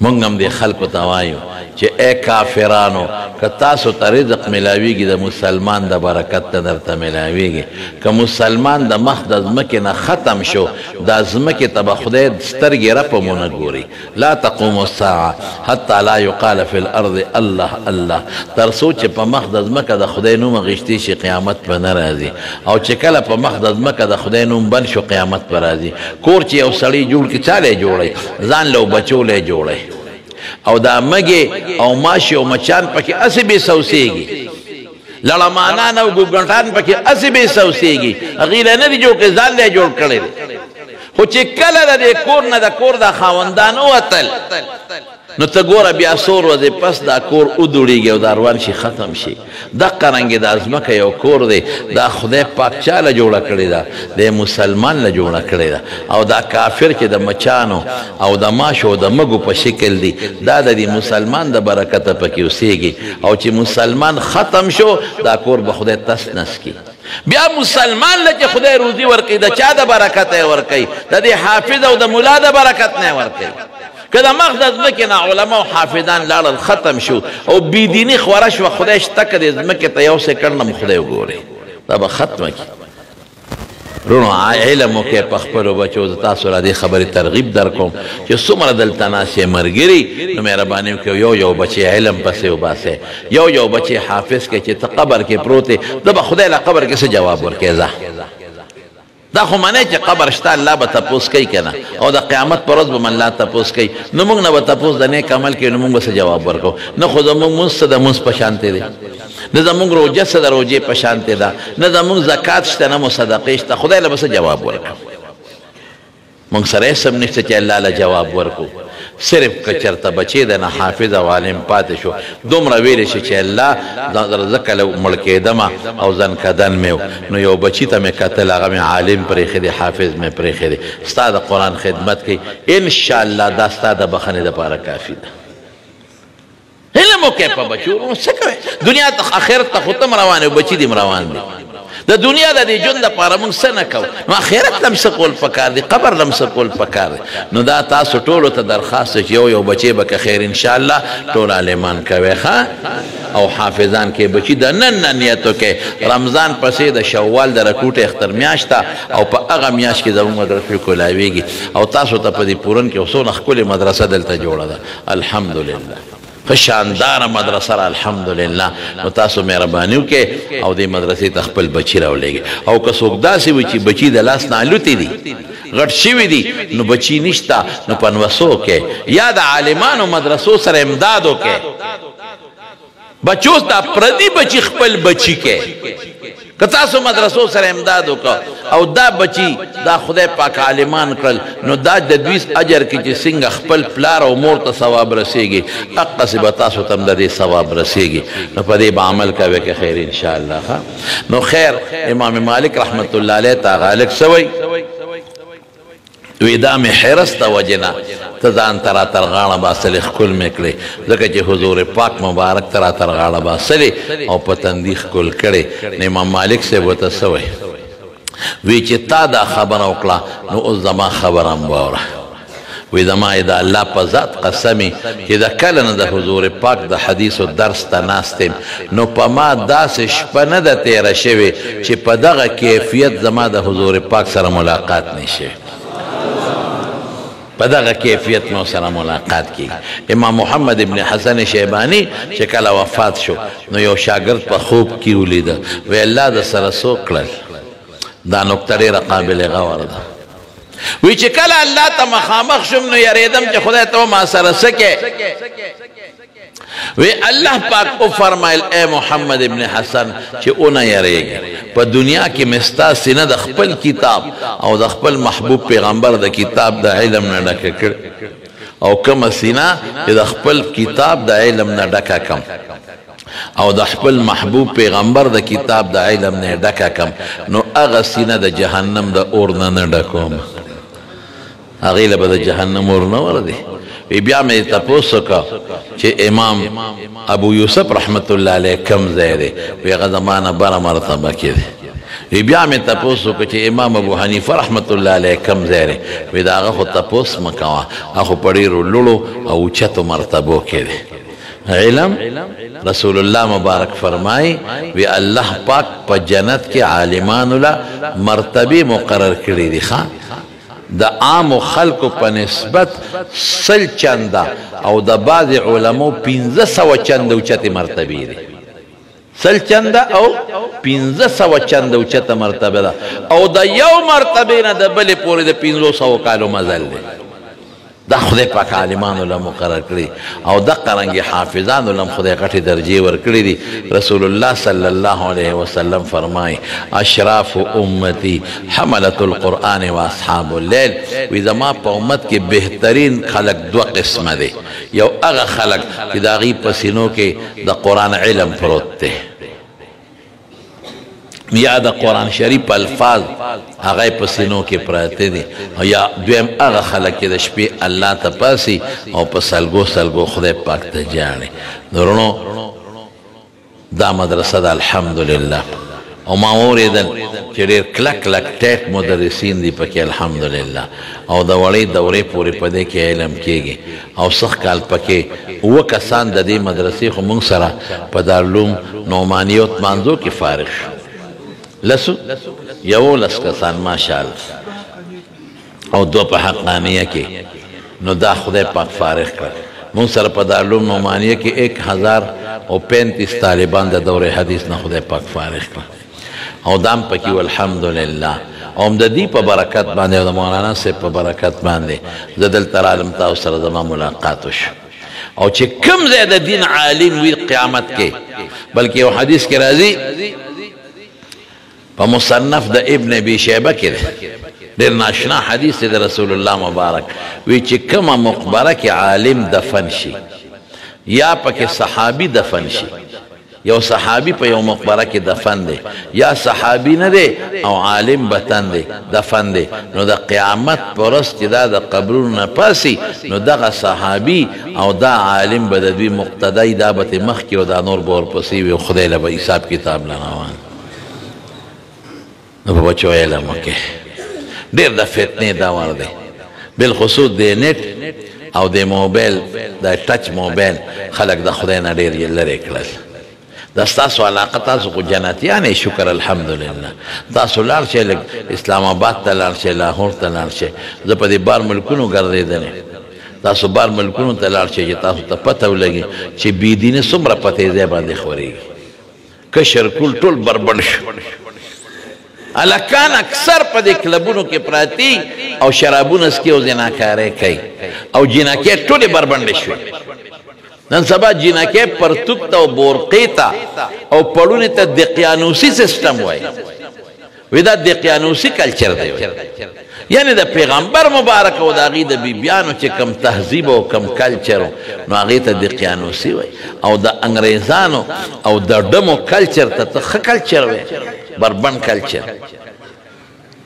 مونږ هم دې خلکو ته وایو چې ای کافرانو که تاسو ته رزق میلاویږي د مسلمان د برکت نه درته میلاویږي که مسلمان د مخ د ځمکې نه ختم شو دا ځمکې ته به خدای سترګې رپم ونه ګوري لا تقوم الساعه حتی لا یقال فی الارض الله الله تر څو چې په مخ د ځمکه د خدای نوم غیشتي شي قیامت به نه راځي او چې کله په مخ د ځمکه د خدای نوم بند شو قیامت به راځي. کور چې یو سړی جوړ کړي چا لی جوړی ځان له بچو لی جوړی او دا مګې او ماشي او مچان پکې اسې بې سوسېږي لړمانان او ګوګنټان پکې اسې بې سوسېږي هغې له نه دي جوړ کړي ځان لی جوړ کړی دی خو چې کله د دې کور نه د کور دا خاوندان ووتل نو ته ګوره بیا څو ورځې پس دا کور ودوړېږي او دا روان شي ختم شي. دقه رنګې دا ځمکه یو کور دی دا خدای پاک چا له جوړه کړې ده د مسلمان له جوړه کړې ده او دا کافر چې د مچانو او د ماشو او د مږو په شکل دی دا د دې مسلمان د برکته پکې اوسېږي او چې مسلمان ختم شو دا کور به خدای تس نس کړي. بیا مسلمان له چې خدای روزي ورکوي د چا د برکت یې ورکوي د دې حافظ او د ملا د برکت نه یې ورکوي. که د مخ د ځمکې نه علما او حافظان لاړل ختم شو او بېدیني خوره شوه خدای شته که دې ځمکې ته یو سکنډ هم خدای وګوري دا به ختمه کړي. رونو علم وکړئ په خپلو بچو زه تاسو را دې خبرې ترغیب در کوم چې څومره دلته ناست یې ملګري نو مهرباني وکړئ یو بچی علم پسې وباسئ یو بچی حافظ کړئ چې ته قبر کې پروت دی ده به خدای له قبر کې څه جواب ورکړي ځه دا خو منی چې قبر شته الله به تپوس کوي که نه او د قیامت په ورځ به الله تپوس کوي نو موږ نه به تپوس د نیک عمل کوي نو موږ به څه جواب ورکوو نه خو زموږ مونځ څه د مونځ په شانتې دی نه زموږ روژه څه د روژې په شانتې ده نه زموږ زکات شته نه مو صدقې شته خدای له به څه جواب ورکوو موږ سره هېڅ هم نشته چې الله له جواب ورکوو صرف که چېرته بچې د نه حافظ او عالم پاتې شو دومره ویلی شي چې الله زه کله مړ کېدمه او زنکدن مې نو یو بچي ته مې کتل هغه مې عالم پرېښی دی حافظ مې پرېښی دی ستا د قرآن خدمت کوي انشاءالله دا ستا د بخښنې دپاره کافي ده. علم وکړئ په بچو څه کوئ دنیا ته آخرت ته خو ته م روان یو بچي دې م روان دي د دنیا د دې ژوند دپاره موږ څه نه کوو نو آخرت له هم څه کول پکار دی قبر له هم څه کول پکار دی. نو دا تاسو ټولو ته درخواست دی چې یو بچی به که خیر انشاءالله ټول عالمان کوئ ښه او حافظان کې بچي د نن نه نیت وکړئ رمضان پسې د شوال د رکوټ اختر میاشت ده او په هغه میاشت کې زموږ مدرسې کولاویږي او تاسو ته په دې پورن کې څونه ښکلې مدرسه دلته جوړه ده الحمدلله شاندار مدرسه را الحمدلله نو تاسو مهرباني وکړئ او دې مدرسې ته خپل بچي راولېږئ او که څوک داسې وي چې بچي د لاس نه الوتې دي غټ شوي دي نو بچي نشته نو پنوسو وکړئ یا د عالمانو مدرسو سره امداد وکړئ بچو دا پردي بچي خپل بچي کې که تاسو مدرسو سره امداد وکړه او دا بچي دا خدای پاک عالمان کړل نو دا د دوی اجر کې چې څنګه خپل پلار او مور ته ثواب رسیږي هغسې به تاسو ته هم د دې ثواب رسیږي نو په دې به عمل کوئ که خیر انشاءالله نو خیر امام مالک رحمت الله علیه ته هغه هلک سوی وی دا مې حرص د وجې نه ته ځان ته را تر غاړه باسلې ښکل مې کړې ځکه چې حضور پاک مبارک ته را تر غاړه باسلې او په تندي ښکل کړې نو امام مالک صاحب ورته څه وایي وی چې تا دا خبره وکړه نو اوس زما خبره هم واوره وی زما د الله په ذات قسمي چې د کله نه د حضور پاک د حدیثو درس ته ناست یم نو په ما داسې شپه نه ده تېره شوې چې په دغه کیفیت زما د حضور پاک سره ملاقات نه شي په دغه کیفیت مو سره ملاقات کیږي امام محمد ابن حسن شیبانی چې کله وفات شو نو یو شاګرد په خوب کې ولیده وی الله د سره څوک کړل دا نکته ډېره قابل غور ده وی چې کله الله ته مخامخ شم نو یریدم چې خدای ته ما سره څه کې وی الله پاک او فرمایل اے محمد ابن حسن چې اونه یریږي په دنیا کې مستا سینه د خپل کتاب او د خپل محبوب پیغمبر د کتاب د علم نه ډکه کړ او کومه سینه چې د خپل کتاب د علم نه ډکه کم او د خپل محبوب پیغمبر د کتاب د علم نه ډکه کم نو هغه سینه د جهنم د اور نه ډکوم هغې له به د جهنم اور نه وردي وی بیا مې تپوس وکړه چې امام ابو یوسف رحمت الله علیه کوم ځای دی وی هغه زما نه بره مرتبه کې دی وی بیا مې تپوس وکړه چې امام ابو حنیفه رحمت الله علیه کوم ځای دی وی د هغه خو تپوس مه کوه هغه خو په ډېرو لوړو او اوچتو مرتبو کې دی علم رسول الله مبارک فرمای وی الله پاک په جنت کې عالمانو له مرتبه مقرر کړي دي ښا د عام خلکو په نسبت 100 چنده او د بعض علماء 1500 چنده اوچته مرتبه دي 100 چنده او 1500 چنده اوچته مرتبه ده او د یو مرتبه نه د بلې پورې د 500 کالو مزل دی دا خدای پاک عالمانو له مقرر کړي او د قرنګي حافظانو له خدای غټي درجه ور کړی دي رسول الله صلی الله علیه وسلم فرمای اشراف امتی حملة القرآن واصحاب الليل وی زما په امت کې بهترین خلق دو قسمه دي یو هغه خلق چې د هغې په سینو کې د قرآن علم پروت دی یا د قرآن شریف الفاظ هغه په سینو کې پراته دي یا دویم هغه خلک چې د شپې الله ته پاسي او په سلګو سلګو خدای پاک ته جاړي درونو دا مدرسه ده الحمدلله او ما اوریدل چې ډېر کلک کلک ټیټ مدرسین دي پکې الحمدلله او د وړې دورې پورې په دې کې علم کېږي او سخت کال پکې اووه کسان د دې مدرسې خو موږ سره په دارالعلوم نعمانیه مانځو کې فارغ شو لسو یو لس کسان ماشاءالله او دو په حقانیه کې نو دا خدای پاک فارغ کړ مونږ سره په دارالعلوم نعمانیه کې 1035 طالبان د دوره حدیث نه خدای پاک فارغ کړ او دام پکې الحمدلله او د دې په برکت باندې او د مولانا صاحب په برکت باندې زه دلته رالم تاسو سره زما ملاقات وشو او چې کوم ځای د دین عالم وي قیامت کې بلکې یو حدیث کې راځي په مصنف د ابن ابي شيبه کې ډېر ناشنا حدیث د رسول الله مبارک وی چې کومه مقبره کې عالم دفن شي یا پکې صحابي دفن شي یو صحابي په یو مقبره کې دفن دی یا صحابي نه دی او عالم بتن دی دفن دی نو د قیامت پر ورځ چې دا د قبرونو نه پاسي نو دغه صحابي او دا عالم به د دوی مقتدی دا به مخکې او دا نور به ورپسې وي خدای له به حساب کتاب له روان نو په بچو علم وکړئ ډېر د فتنې دور دی بالخصوص د نیټ او د موبایل د ټچ موبایل خلک د خدای نه ډېر لرې کړل دا ستاسو علاقه تاسو خو جنتیان یې شکر الحمدلله تاسو لاړ شئ لږ اسلام آباد ته لاړ شئ لاهور ته لاړ شئ زه په دې بار ملکونو ګرځېدلی تاسو بار ملکونو ته لاړ شئ چې تاسو ته پته ولګي چې بېدیني څومره په تیزۍ باندې خورېږي کشر کول ټول بربنډ شو الکان اکثر په دې کلبونو کې پراتی او شرابونه څکي او زناکارۍ کوي او جنکۍ ټولې بربنډې شوې نن سبا جنکۍ پرتوک ته او بورقې ته او پړونې ته دقیانوسي سیسټم وایي وی دا دقیانوسي کلچر دی یعنی د پیغمبر مبارک او د هغې د بیبیانو چې کم تهذیب او کم کلچر نو هغې ته دقیانوسي وایي او د انګریزانو او د ډمو کلچر ته ښه کلچر وایي بربند کلچر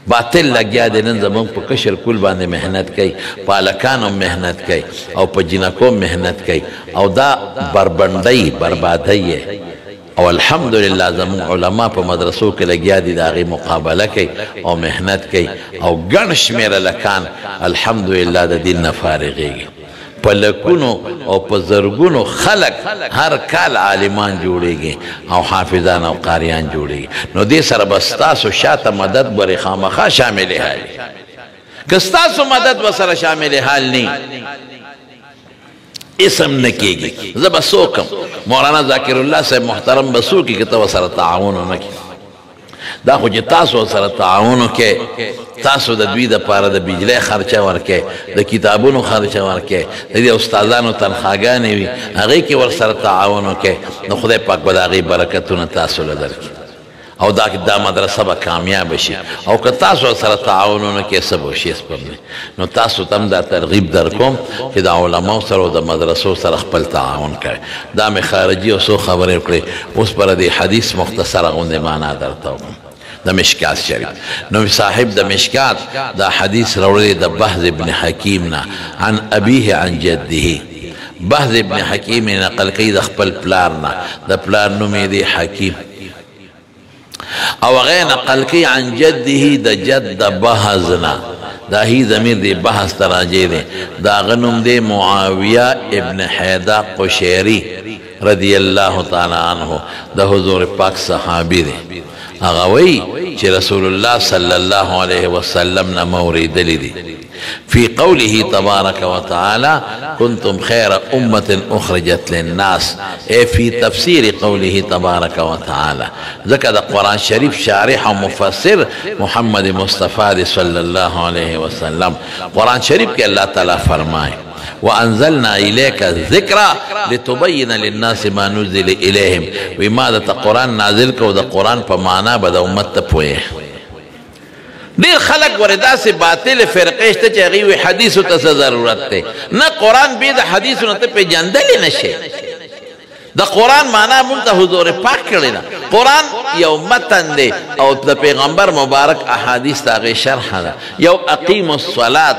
باطل لګیا دی نن زموږ په کشر کول باندې محنت کوي په هلکانو محنت کوي او په جنکو محنت کوي او دا بربندۍ بربادۍ او الحمدلله زمون علما په مدرسو کې لګیا دي د هغې مقابله کوي او محنت کوي او ګڼ شمېره لکان الحمدلله د دین نه فارغېږي په لکونو او په زرګونو خلک هر کال عالمان جوړېږي او حافظان او قاریان جوړېږي نو دې سره به ستاسو شاته مدد برې خامخا شامل حال که ستاسو مدد به سره شامل حال نه اسم نه کېږي زه به څوک یم مولانا ذاکر الله صاحب محترم به څوک یي که ته ورسره تعاون ونه کړې دا خو چې تاسو ورسره تعاون وکړئ تاسو د دوی دپاره د بجلی خرچه ورکړئ د کتابونو خرچه ورکړئ د دې استادانو تنخواګانې وي هغې کې ورسره تعاون وکړئ نو خدای پاک به د هغې برکتونه تاسو له درکړي او دا مدرسه به کامیاب شي او که تاسو سره تعاون ونه کړئ څه به وشي نو تاسو ته هم دا ترغیب در کوم چې د علماو سره او د مدرسو سره خپل تعاون کوئ دا مې خارجي او څو خبرې وکړې اوس پر دې حدیث مختصره غوندې معنا درته وکړم د مشکات شریف نو صاحب د مشکات دا حدیث راوړی د بهز ابن حکیم نه عن ابیه عن جده بهز ابن حکیم نقل کوي د خپل پلار نه د پلار نوم یې دی حکیم او هغه نقل کوي عن جده د جد بهزنا دا هی ضمیر دی بحث تراجع دی دا غنم دی معاویه ابن حیدہ قشیری رضی اللہ تعالی عنہ دا حضور پاک صحابی دی هغه وی چې رسول الله صلی الله علیه وسلم نه موریدلی دی في قوله تبارك وتعالى كنتم خير أمة أخرجت للناس أي في تفسير قوله تبارك وتعالى ذكر القرآن الشريف شارح ومفسر محمد مصطفى صلى الله عليه وسلم قرآن شريف کے اللہ تعالی فرمائے وأنزلنا إليك الذكرى لتبين للناس ما نزل إليهم وما دا قرآن نازل کو دا قرآن پا معنی بدا امت پوئے دیر خلق وردا سے باطل فرقشت چاگیوی حدیثو تسا ضرورت تے نا قرآن بید حدیثو نتا پہ جندلی نشے دا قرآن معنی منتا حضور پاک کرنا قرآن یو متن دے او دا پیغمبر مبارک احادیث تاغی شرح دا یو اقیم الصلاة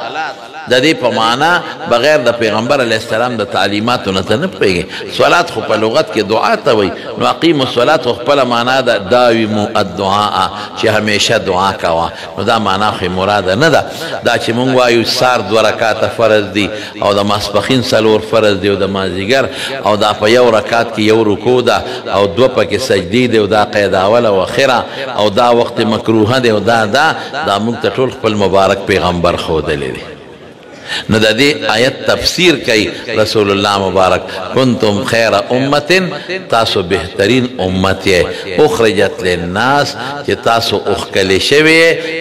دا دی پا معنی بغیر دا پیغمبر علیہ السلام دا تعلیماتو نتا نپیگی صلاة خو پا لغت کے دعا تاوی نو اقیم الصلاة خو پا معنی دا داویمو الدعاء چی ہمیشہ دعا کوا نو دا معنی خو مراد ندا دا چی منگوایو سار دو رکات فرض دی او دا ماسپخین سلور فرض دی او دا مازیگر او دا پا یو رکات کی یو رکو دا او دو پا کی سجدی دی او دا قید اول و خیرہ او دا وقت مکروح دی او دا منگتا طول خپل مبارک پیغمبر خود لی دی نو دا دی آیت تفسیر کئی رسول اللہ مبارک کنتم خیر امت تاسو بہترین امت اخرجت للناس چی تاسو اخکلی شوی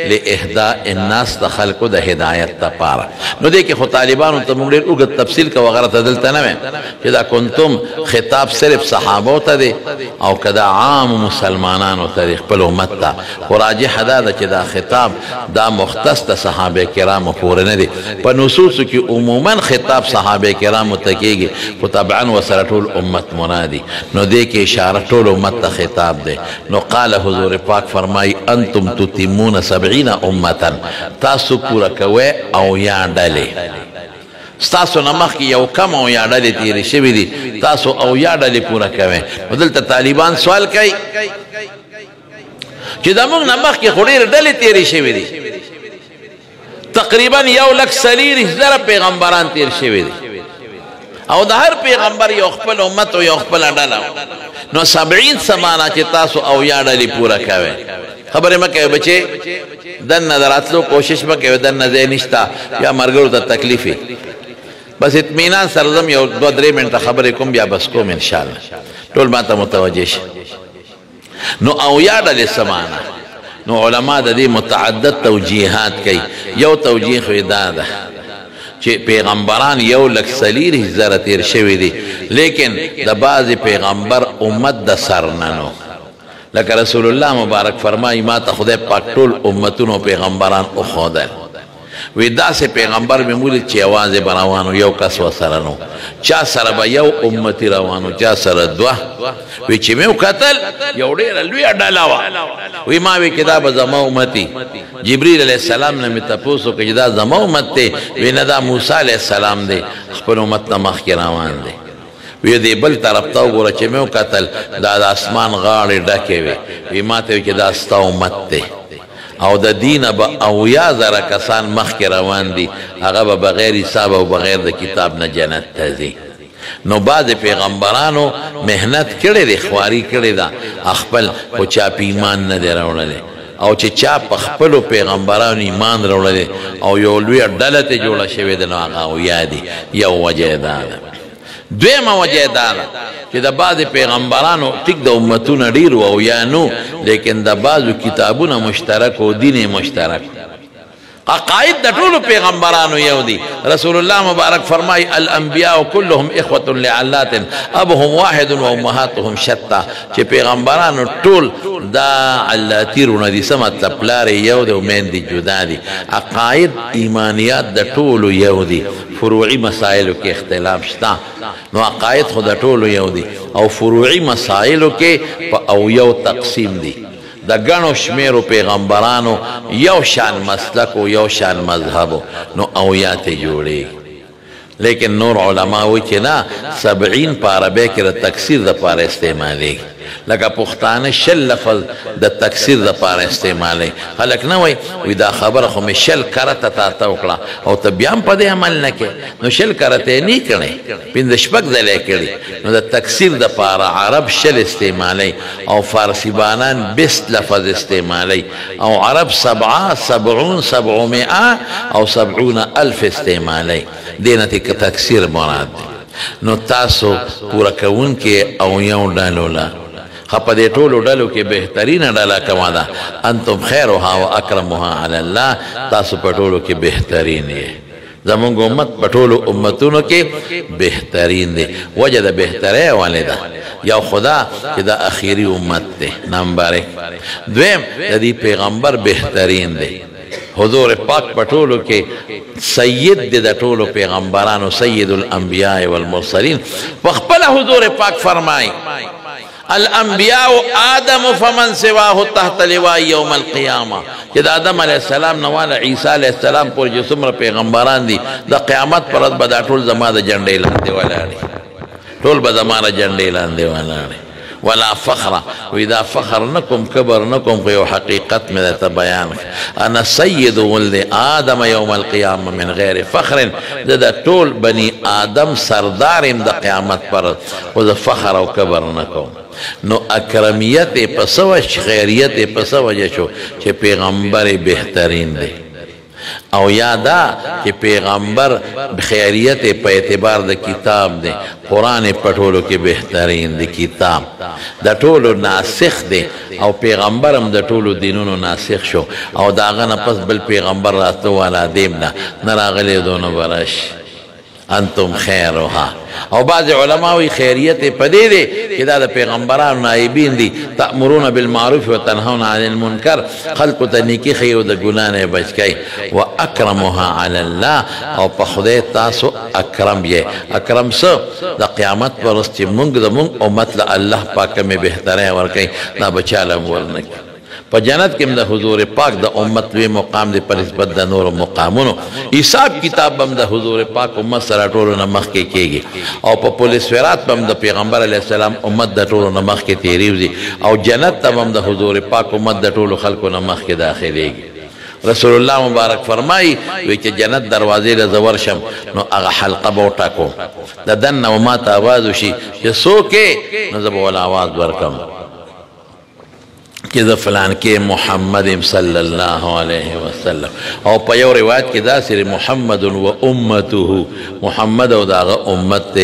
لإہداء الناس تا خلقو دا ہدایت تا پارا نو دیکھ خو طالبانو تا مونگلیر اگت تفصیل کا وغیرہ تدلتا نوے چی دا کنتم خطاب صرف صحابو تا دے او کدا عام مسلمانانو تا دے خپل امت تا خراجح دا چی دا خطاب دا مختص تا صحابہ کرام پورن دے پا نصوصو کی عموماً خطاب صحابہ کرام متکیگی خو طبعاً وسر طول امت منادی نو دے کے اشارہ طول امت تا خطاب دے نو قال حضور پاک فرمائی انتم تتمون 70 امتا تاسو پورا کوئے او یا ڈالے ستاسو نمخ کی یو کم او یا ڈالے تیری شوی دی تاسو او یا ڈالے پورا کوئے ودلتا طالبان سوال کئی چی دا مونگ نمخ کی خوریر ڈالے تیری شوی دی تقریباً یو لک سلیر ازدر پیغمبران تیر شوی دی او دا ہر پیغمبر یو خپل امت و یو خپل ڈالا نو 70 سمانا چی تاسو او یا ڈالی پورا کوئے خبر مکہ بچے دن نظراتلو کوشش مکہ دن نزینشتا یا مرگرو تا تکلیفی بس اتمینان سرزم یو 2-3 منٹ خبر کم بیا بس کوم انشاءاللہ طول ماتا متوجیش نو او یا ڈالی سمانا نو علماء دا دی متعدد توجیحات کئی یو توجیح خیدادا چی پیغمبران یو لک سلیر زر تیر شوی دی لیکن دا بعض پیغمبر امت دا سرننو لکه رسول اللہ مبارک فرمائی ما تا خدای پاک طول امتونو پیغمبران اخودل وی دا سے پیغمبر میں مولد چی آواز براوانو یو کس و سرنو چا سر با یو امتی روانو چا سر دوا وی چی میو قتل یو دیر لوی ڈالاوا وی ماوی کتاب زما امتی جبریل علیہ السلام نمی تپوسو کہ جدا زما امت تے وی ندا موسیٰ علیہ السلام دے خپل امت نمخ کی روان دے وی دی بل طرف ته وګوره چې مې وکتل دا د اسمان غاړې ډکې وې وی ما ته وی چې دا ستا امت دی او د دینه به 80,000 کسان مخکې روان دي هغه به بغیر حساب او بغیر د کتاب نه جنت ته ځي نو بعض پیغمبرانو محنت کړې دی خواري کړې ده خپل خو چا په ایمان نه دی راوړلی او چې چا په خپلو پیغمبرانو ایمان راوړلی او یو لویه ډله ته جوړه شوې ده نو هغه اویا دي یو وجه یې دا ده دویمه وجه یې دا ده چې د بعضې پیغمبرانو ټیک د امتونه ډېر و او یا نو لیکن د بعضو کتابونه مشترک و دین یې مشترک عقاید د ټولو پیغمبرانو یو دي رسول الله مبارک فرمای الانبیاء كلهم اخوة لعلات ابهم واحد و امهاتهم شتى چې پیغمبرانو ټول دا علاتیرونه دي څه مطلب پلار یو دی او میندې جدا دي عقاید ایمانیات د ټولو یو دي فروعي مسائلو کې اختلاف شته نو عقاید خو د ټولو یو دي او فروعي مسائلو کې په او یو تقسیم دي د ګڼو شمیرو پیغمبرانو یو شان مسلک و یو شان مذهبو نو اویات جوړي لیکن نور علما وی چې نه 70 په عربی کې د تکثیر د پاره استعمالي لکه پښتانه شل لفظ د تکثیر د پاره استعمالي خلک نه وي دا خبره خو مې شل کرته تا وکړه او ته بیا هم په دې عمل نه کې نو شل کرته نه کړي پنځه شپږ ځله کړي نو د تکثیر د پاره عرب شل استعمالي او فارسی بانان 20 لفظ استعمالي او عرب 700 او 70,000 استعمالي دینه تکثیر مراد نو تاسو پورا کوون کې او یو ډالولا خپه دې ټولو ډلو کې بهترینه ډله کومه ده انتم خیرها و اکرمها علی الله تاسو په ټولو کې بهترین یې زمونږ امت په ټولو امتونو کې بهترین دی وجه د بهترۍ ولې ده یو خدا چې د اخیری امت دی نمبر 1 دویم د دې پیغمبر بهترین دی حضور پاک پټولو کې سید د ټولو پیغمبرانو سید الانبیاء والمرسلین وخپل حضور پاک فرمای الانبیاء آدم فمن سواه تحت لواء یوم القیامه چې د آدم علیه السلام نه والا عیسی علیه السلام پورې چې څومره پیغمبران دي د قیامت پر ورځ به دا ټول زما د جنډې لاندې ولاړ ټول به زما د جنډې لاندې ولاړ ولا فخر واذا فخر نكم كبر نكم في حقيقه من بيان انا سيد ولد ادم يوم القيامه من غير فخر ذا طول بني ادم سردارم د قیامت پر او فخر او کبر نکوم نو اکرمیت پسو خیریت پسو جو چې پیغمبر بهترین دی او یادا چې پیغمبر خیریت په اعتبار د کتاب دی قرآن پټولو کې بهترین دی کتاب د ټولو ناسخ دی او پیغمبرم د ټولو دینونو ناسخ شو او داغه نه پس بل پیغمبر راتلو والا دیم نه راغلی دونه برش انتم خیرها او بعض علماوی خیریت پدې دي چې دا د پیغمبرانو نائبین دي تأمرون بالمعروف وتنهون عن المنکر خلق ته نیکی خي او د ګناه نه بچ کی واکرمها علی الله او په خدای تاسو اکرم یې اکرم سو د قیامت پر ورځ چې موږ د موږ امت له الله پاک مې بهتره ورکي دا بچاله ورنک په جنت کې د حضور پاک د امت وی مقام دی پر نسبت د نور مقامونو حساب کتاب بم د حضور پاک امت سره ټولو نه مخ کې کېږي او په پولیس ورات بم د پیغمبر علی السلام امت د ټولو نه مخ کې تیریږي او جنت ته بم د حضور پاک امت د ټولو خلکو نه مخ کې داخليږي رسول الله مبارک فرمای وی چې جنت دروازې له زور شم نو هغه حلقه به وټاکو د دن او ما ته आवाज وشي چې څوک نو زه به ول आवाज ورکم کہ فلان کے محمد صلی اللہ علیہ وسلم او په یو روایت کې دا سره محمد و امته محمد او داغه امت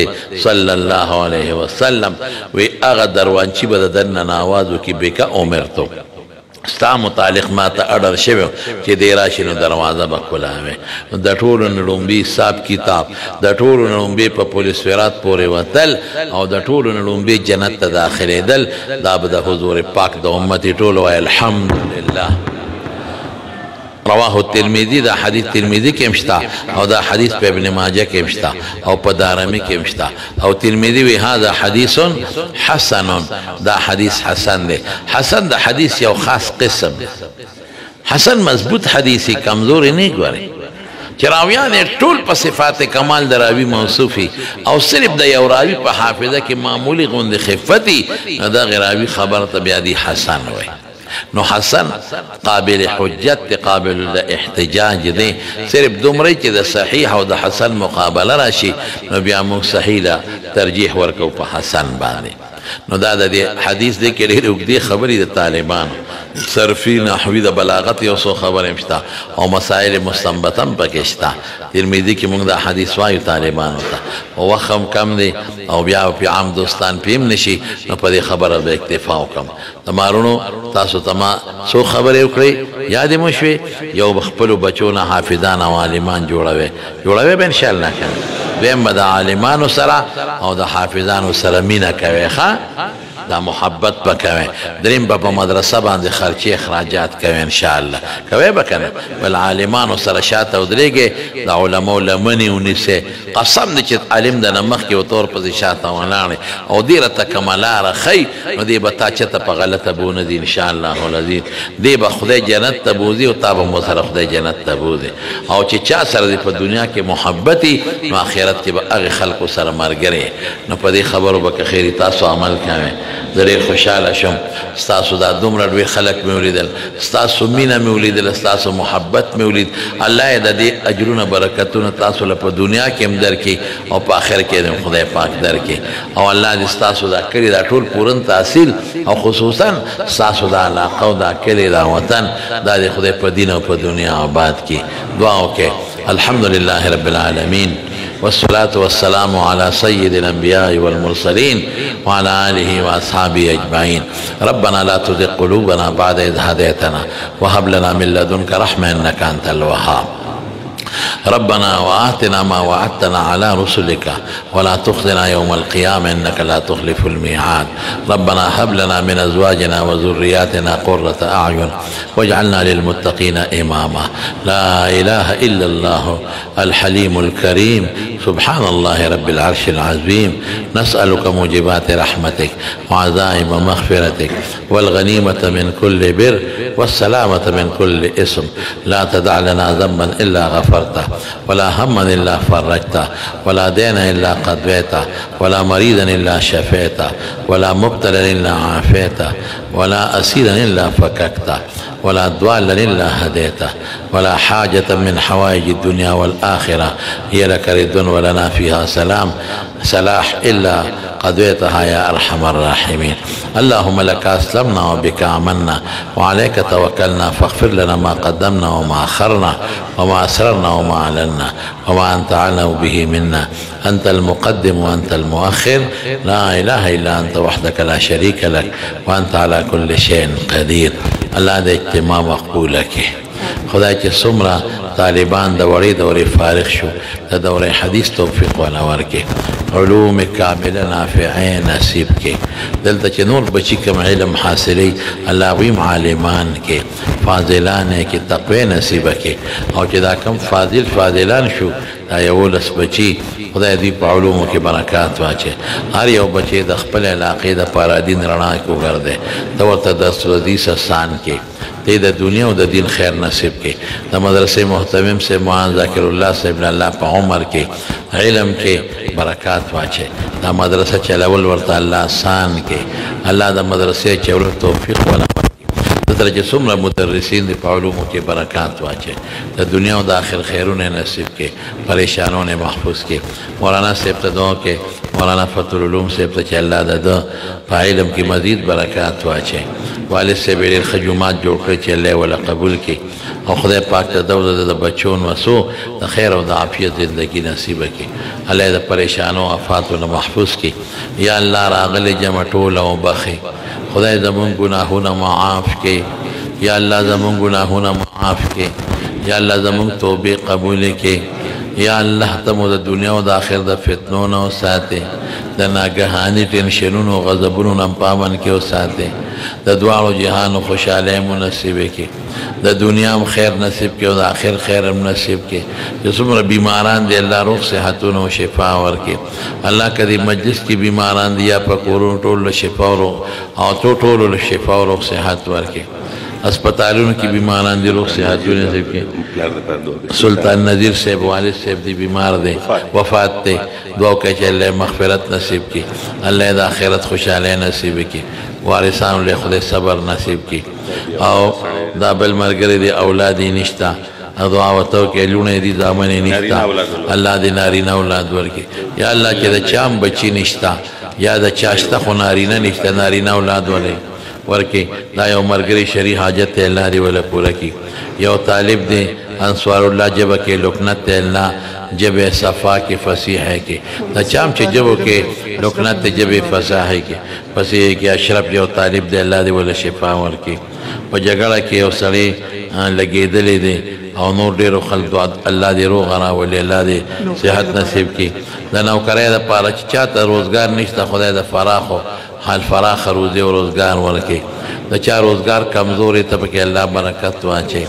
صلی الله علیه وسلم وی هغه دروانچی به دن نوازو کې بک امرتو ستا متعلق ما ته اډر شوی چې دی راشي نو دروازه به کولاوي د ټولو نه لومبي حساب کتاب د ټولو نه لومبي په پولیس ورات پورې وتل او د ټولو نه لومبي جنت ته داخلېدل دا به د حضور پاک د امت ټولو وایي الحمدلله رواه الترمذي دا حدیث ترمذی کې مشتا او دا حدیث په ابن ماجه کې مشتا او په دارمی کې مشتا او ترمذی وی هذا حدیث حسن دا حدیث حسن دی حسن دا حدیث یو خاص قسم حسن مضبوط حدیثی کمزور نه ګوري چې راویان یې ټول په صفات کمال د راوي موصوفي او صرف د یو راوي په حافظه کې معمولی غوندې خفتي نو دغه راوي خبره ته بیا دی حسن وایي. نو حسن قابل حجت دی، قابل د احتجاج دی. صرف دومره چې د صحیح او د حسن مقابله راشي نو بیا موږ صحیح له ترجیح ورکو په حسن باندې. نو دا د حدیث دی کې ډېرې اوږدې خبرې د طالبانو صرفي نحوي د بلاغت یو څو خبرې شته او مسائل مستنبطه هم پکې شته. ترمذي کې موږ دا حدیث وایو طالبانو ته او وخت هم کم دی او بیا په عام دوستان پې هم نشي نو په دې خبره به اکتفا وکړم. د مارونو تاسو ته ما څو خبرې وکړې یادې مو شوې. یو به خپلو بچو نه حافظان او عالمان جوړوي به انشاءالله کنه. دویم به د عالمانو سره او د حافظانو سره مینه کوي ښه دا محبت به کوي. دریم به په مدرسه باندې خرچي اخراجات کوي انشاءالله کوي به کنه. بل عالمانو سره شاته ودرېږي د علماو لمنې ونیسئ. قسم دی چې عالم د نه مخکې و طور پسې شاته ولاړې او دې راته کومه لاره ښیي نو دې به تا چېرته په غلطه بونه دي انشاءالله العظیم. دې به خدای جنت ته بوځي او تا به مو سره خدای جنت ته بوځي. او چې چا سره دې په دنیا کې محبتي نو آخرت کې به هغې خلکو سره ملګری. نو په دې خبرو به که خیري تاسو عمل کوئ. زه ډېر خوشحاله شم ستاسو دا دومره ډېر خلک مې ولیدل، ستاسو مینه مې ولیدله، ستاسو محبت مې ولید. الله یې د دې اجرونه برکتونه تاسو له په دنیا کې هم درکړي او په آخر کې هم خدای پاک درکړي. او الله دې ستاسو دا کلي دا ټول پورن تحصیل او خصوصا ستاسو دا علاقه او دا کلي دا وطن دا دې خدای په دین او په دنیا آباد کړي. دعا وکړئ. الحمدلله رب العالمین والصلاة والسلام على سيد الأنبياء والمرسلين وعلى آله وأصحابه أجمعين. ربنا لا تزغ قلوبنا بعد إذ هديتنا وهب لنا من لدنك رحمة إنك أنت الوهاب. ربنا وآتنا ما وعدتنا على رسلك ولا تخزنا يوم القيامة إنك لا تخلف الميعاد. ربنا هب لنا من أزواجنا وذرياتنا قرة أعين واجعلنا للمتقين إماما. لا إله إلا الله الحليم الكريم سبحان الله رب العرش العظيم. نسألك موجبات رحمتك وعزائم مغفرتك والغنيمة من كل بر والسلامة من كل إثم. لا تدع لنا ذنبا إلا غفرته ولا هما إلا فرجته ولا دينا إلا قضيته ولا مريضا إلا شفيته ولا مبتلا إلا عافيته ولا أسيرا إلا فككته ولا ضالا إلا هديته ولا حاجة من حوائج الدنيا والآخرة هي لك رد ولنا فيها صلاح إلا قضيتها يا أرحم الراحمين. اللهم لك أسلمنا وبك آمنا وعليك توكلنا فاغفر لنا ما قدمنا وما أخرنا وما أسررنا وما أعلنا وما أنت أعلم به منا. أنت المقدم وأنت المؤخر لا إله إلا أنت وحدك لا شريك لك وأنت على كل شيء قدير. الله دې اجتماع مقبوله کړي. خدای چې څومره طالبان د وړې دورې فارغ شو د دورې حدیث توفیق ولا ورکړي، علوم کامله نافعه نصیب کړي. دلته چې نور بچي کوم علم حاصلوي الله هغوی عالمان کې فاضلان کې تقوی نصیبه کړي. او چې دا کم فاضلان شو دا 11 بچي خدای دې په علومو کې برکات واچي. هر یو بچي د خپل علاقې د پاره دین رڼا کې وګرځي ته ورته درس حدیث آسان کې دې د دنیا او د دین خیر نصیب کې. د مدرسې محتمم سے معاذ ذاکر الله صاحب الله په عمر کې علم کې برکات واچي. دا مدرسه چلول ورته الله آسان کې. الله د مدرسې چلولو توفیق ولا درجه څومره مدرسین دي په علومو کې برکات واچي. د دنیا او د آخر خیرونه نصیب کې، پریشانونه محفوظ کې. مولانا صاحب ته دعا کې مولانا فتح العلوم صاحب ته چې الله د په علم کې مزید برکات واچي. والد صاحب ډېر ښه جومات جوړ کړی چې الله ولا قبول کړي او خدای پاک ته د بچو نوسو د خیر او د عافیت زندگی نصیب کړي. الله د پریشانو آفاتو نه محفوظ کړي. یا الله راغلي جمع ټول او بخي خدای زمون گناهونه معاف کړي. یا الله زمون گناهونه معاف کړي. یا الله زمون توبه قبول کړي. یا الله ته مو د دنیا او د آخرت د فتنو نه وساتې، د ناګهاني ټینشنونو او غضبونو نه پامن کې وساتې، د دواړو جهانو خوشحالۍ مو نصیب کړي، د دنیا هم خیر نصیب کړي او د آخر خیر هم نصیب کړي. چې څومره بیماران دي الله روغ صحتونه او شفا ورکړي. الله که دې مجلس کې بیماران دي یا په کورونو ټولو له شفا او ټولو له شفا او روغ صحت ورکړي. اسپتالونو کې بیماران دي روغ صحتونه نصیب کړي سلطان نذیر صاحب والد صاحب دی بیمار دی وفات دی دعا کوي چې الله مغفرت نصیب کړي الله د آخرت خوشاله نصیب کړي وارثانو له خدای صبر نصیب کړي او دا بل مرګري دی اولاد نشتا دعا وتو کې لونه دي ځامن نشتا الله دې نارینه اولاد ورکړي یا الله چې د چام بچی نشتا یا د چاشته خو نارینه نشته نارینه اولاد ورکې دا یو مرګري شری حاجت ته الله دې ولا پوره کړي یو طالب دی انصار الله جبه کې لکنت ته الله جبه صفا کې فصیح ہے کې دا چام چې جبو کې لکنت ته جبه فصاح ہے کې فصیح کې اشرف یو طالب دی الله دې ولا شفا ورکړي په جګړه کې یو سړی لګېدلې دی او نور ډیرو خلکو الله دې روغ راولي الله دې صحت نصیب کړي د نوکرۍ دپاره چې چاته روزګار نشته خدای د فراخو حال فراخ روزي او روزګار ورکړي د چا روزګار کمزوري ته پکې الله برکت واچي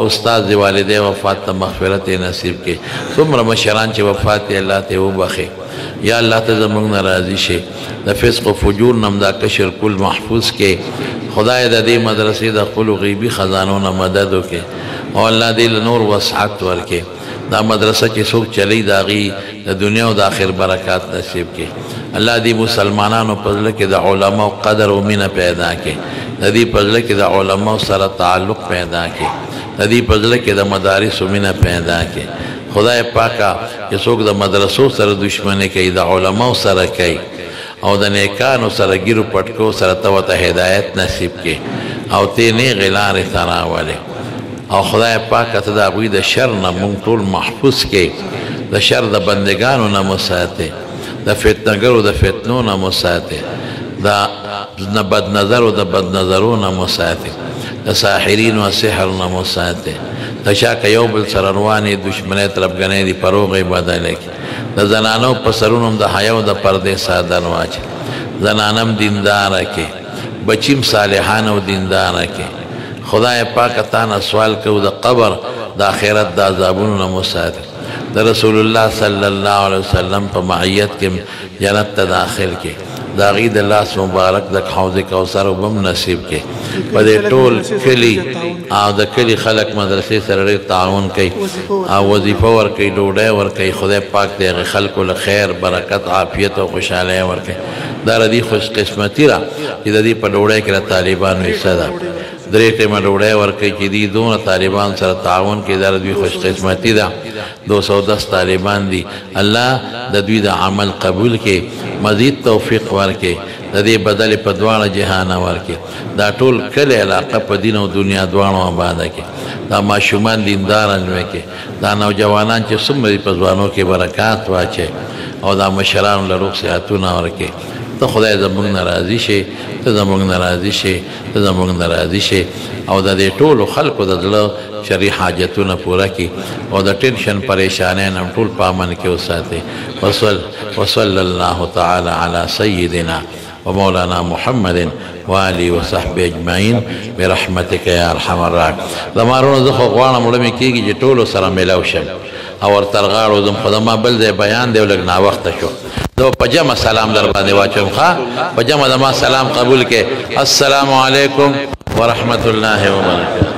استاد دی والدې وفات ته مغفرت نصیب کړي څومره مشران چې وفات الله ته وبخي یا الله ته زموږ نه راضي شي د فسق و فجور نم دا کشر کل محفوظ کې خدای د دې مدرسې د خپلو غیبي خزانو نه مدد وکړي او الله دې له نور وسعت ورکړي دا مدرسه چې څوک چلی د هغې د دنیا او د آخر برکات نصیب کړي الله دې مسلمانانو په زړه کې د علماو قدر او مینه پیدا کړي د دې په زړه کې د علماو سره تعلق پیدا کړي د دې په زړه کې د مدارسو مینه پیدا کړي خدای پاکه چې څوک د مدرسو سره دشمني کوي د علماو سره کوي او د نیکانو سره ګیرو پټکو سره ته ورته هدایت نصیب کړي او ته نیغې لارې ته راولې او خدای پاکه ته د هغوی د شر نه مونږ ټول محفوظ کړي د شر د بندګانو نه مو ساتې د فتنهګرو د فتنو نه مو ساتې د بد نظرو د بد نظرو نه مو ساتې د ساحرینو او سحر نه مو ساتې د چا که یو بل سره روانې دشمنۍ طرفګنۍ دي په روغې بدلې کړي د زنانو په سرونو هم د حیا او د پردې سادن واچي زنانم دینداره کې بچیم صالحان او دینداره کې خدای پاکه تا نه سوال کوو د قبر د آخرت د عذابونو نه مو ساتي د رسول الله صلی الله علیه وسلم په معیت کې جنت ته داخل کې د هغې د لاس مبارک د حوض کوثر اوبه هم نصیب کړي په دې ټول کلي او د کلي خلک مدرسې سره ډېر تعاون کوي او وظیفه ورکوي ډوډۍ ورکوي خدای پاک د هغې خلکو له خیر برکت عافیت او خوشحالۍ ورکوي دا د دې خوش قسمتي ده چې د دې په ډوډۍ کې د طالبانو حصه ده درې ټیمه ډوډۍ ورکوي چې دوی دونه طالبان سره تعاون کوي دا د دوی خوش قسمتي ده 210 طالبان دي الله د دوی د عمل قبول کړي مزید توفیق ورکړي د دې بدل په دواړه جهان ورکړي دا ټول کله علاقه په دین او دنیا دواړو آباد کړي دا ماشومان دینداران وکړي دا نوجوانان چې څومره په ځوانو کې برکات واچي او دا مشران له روغ صحتونه ورکړي ته خدای زموږ نه راضي شي ته زموږ نه راضي شي ته زموږ نه راضي شي او د دې ټولو خلکو د زړه شرعي حاجتونه پوره کړي او د ټینشن پریشانۍ نه ټول په امن کې وساتي وصلی الله تعالی علی سیدنا ومولانا محمد وآله وصحبه اجمعین برحمتک یا ارحم الراحمین زمارونو زه خو غواړم وړه مې کېږي چې ټولو سره میلاو شم او ورته رغاړو ځم خو زما بل ځای بیان دی او لږ ناوخته شو زه په جمع سلام در باندې واچوم ښه په جمع زما سلام قبول کې السلام علیکم ورحمة الله وبرکاته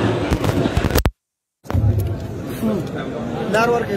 لار ورکې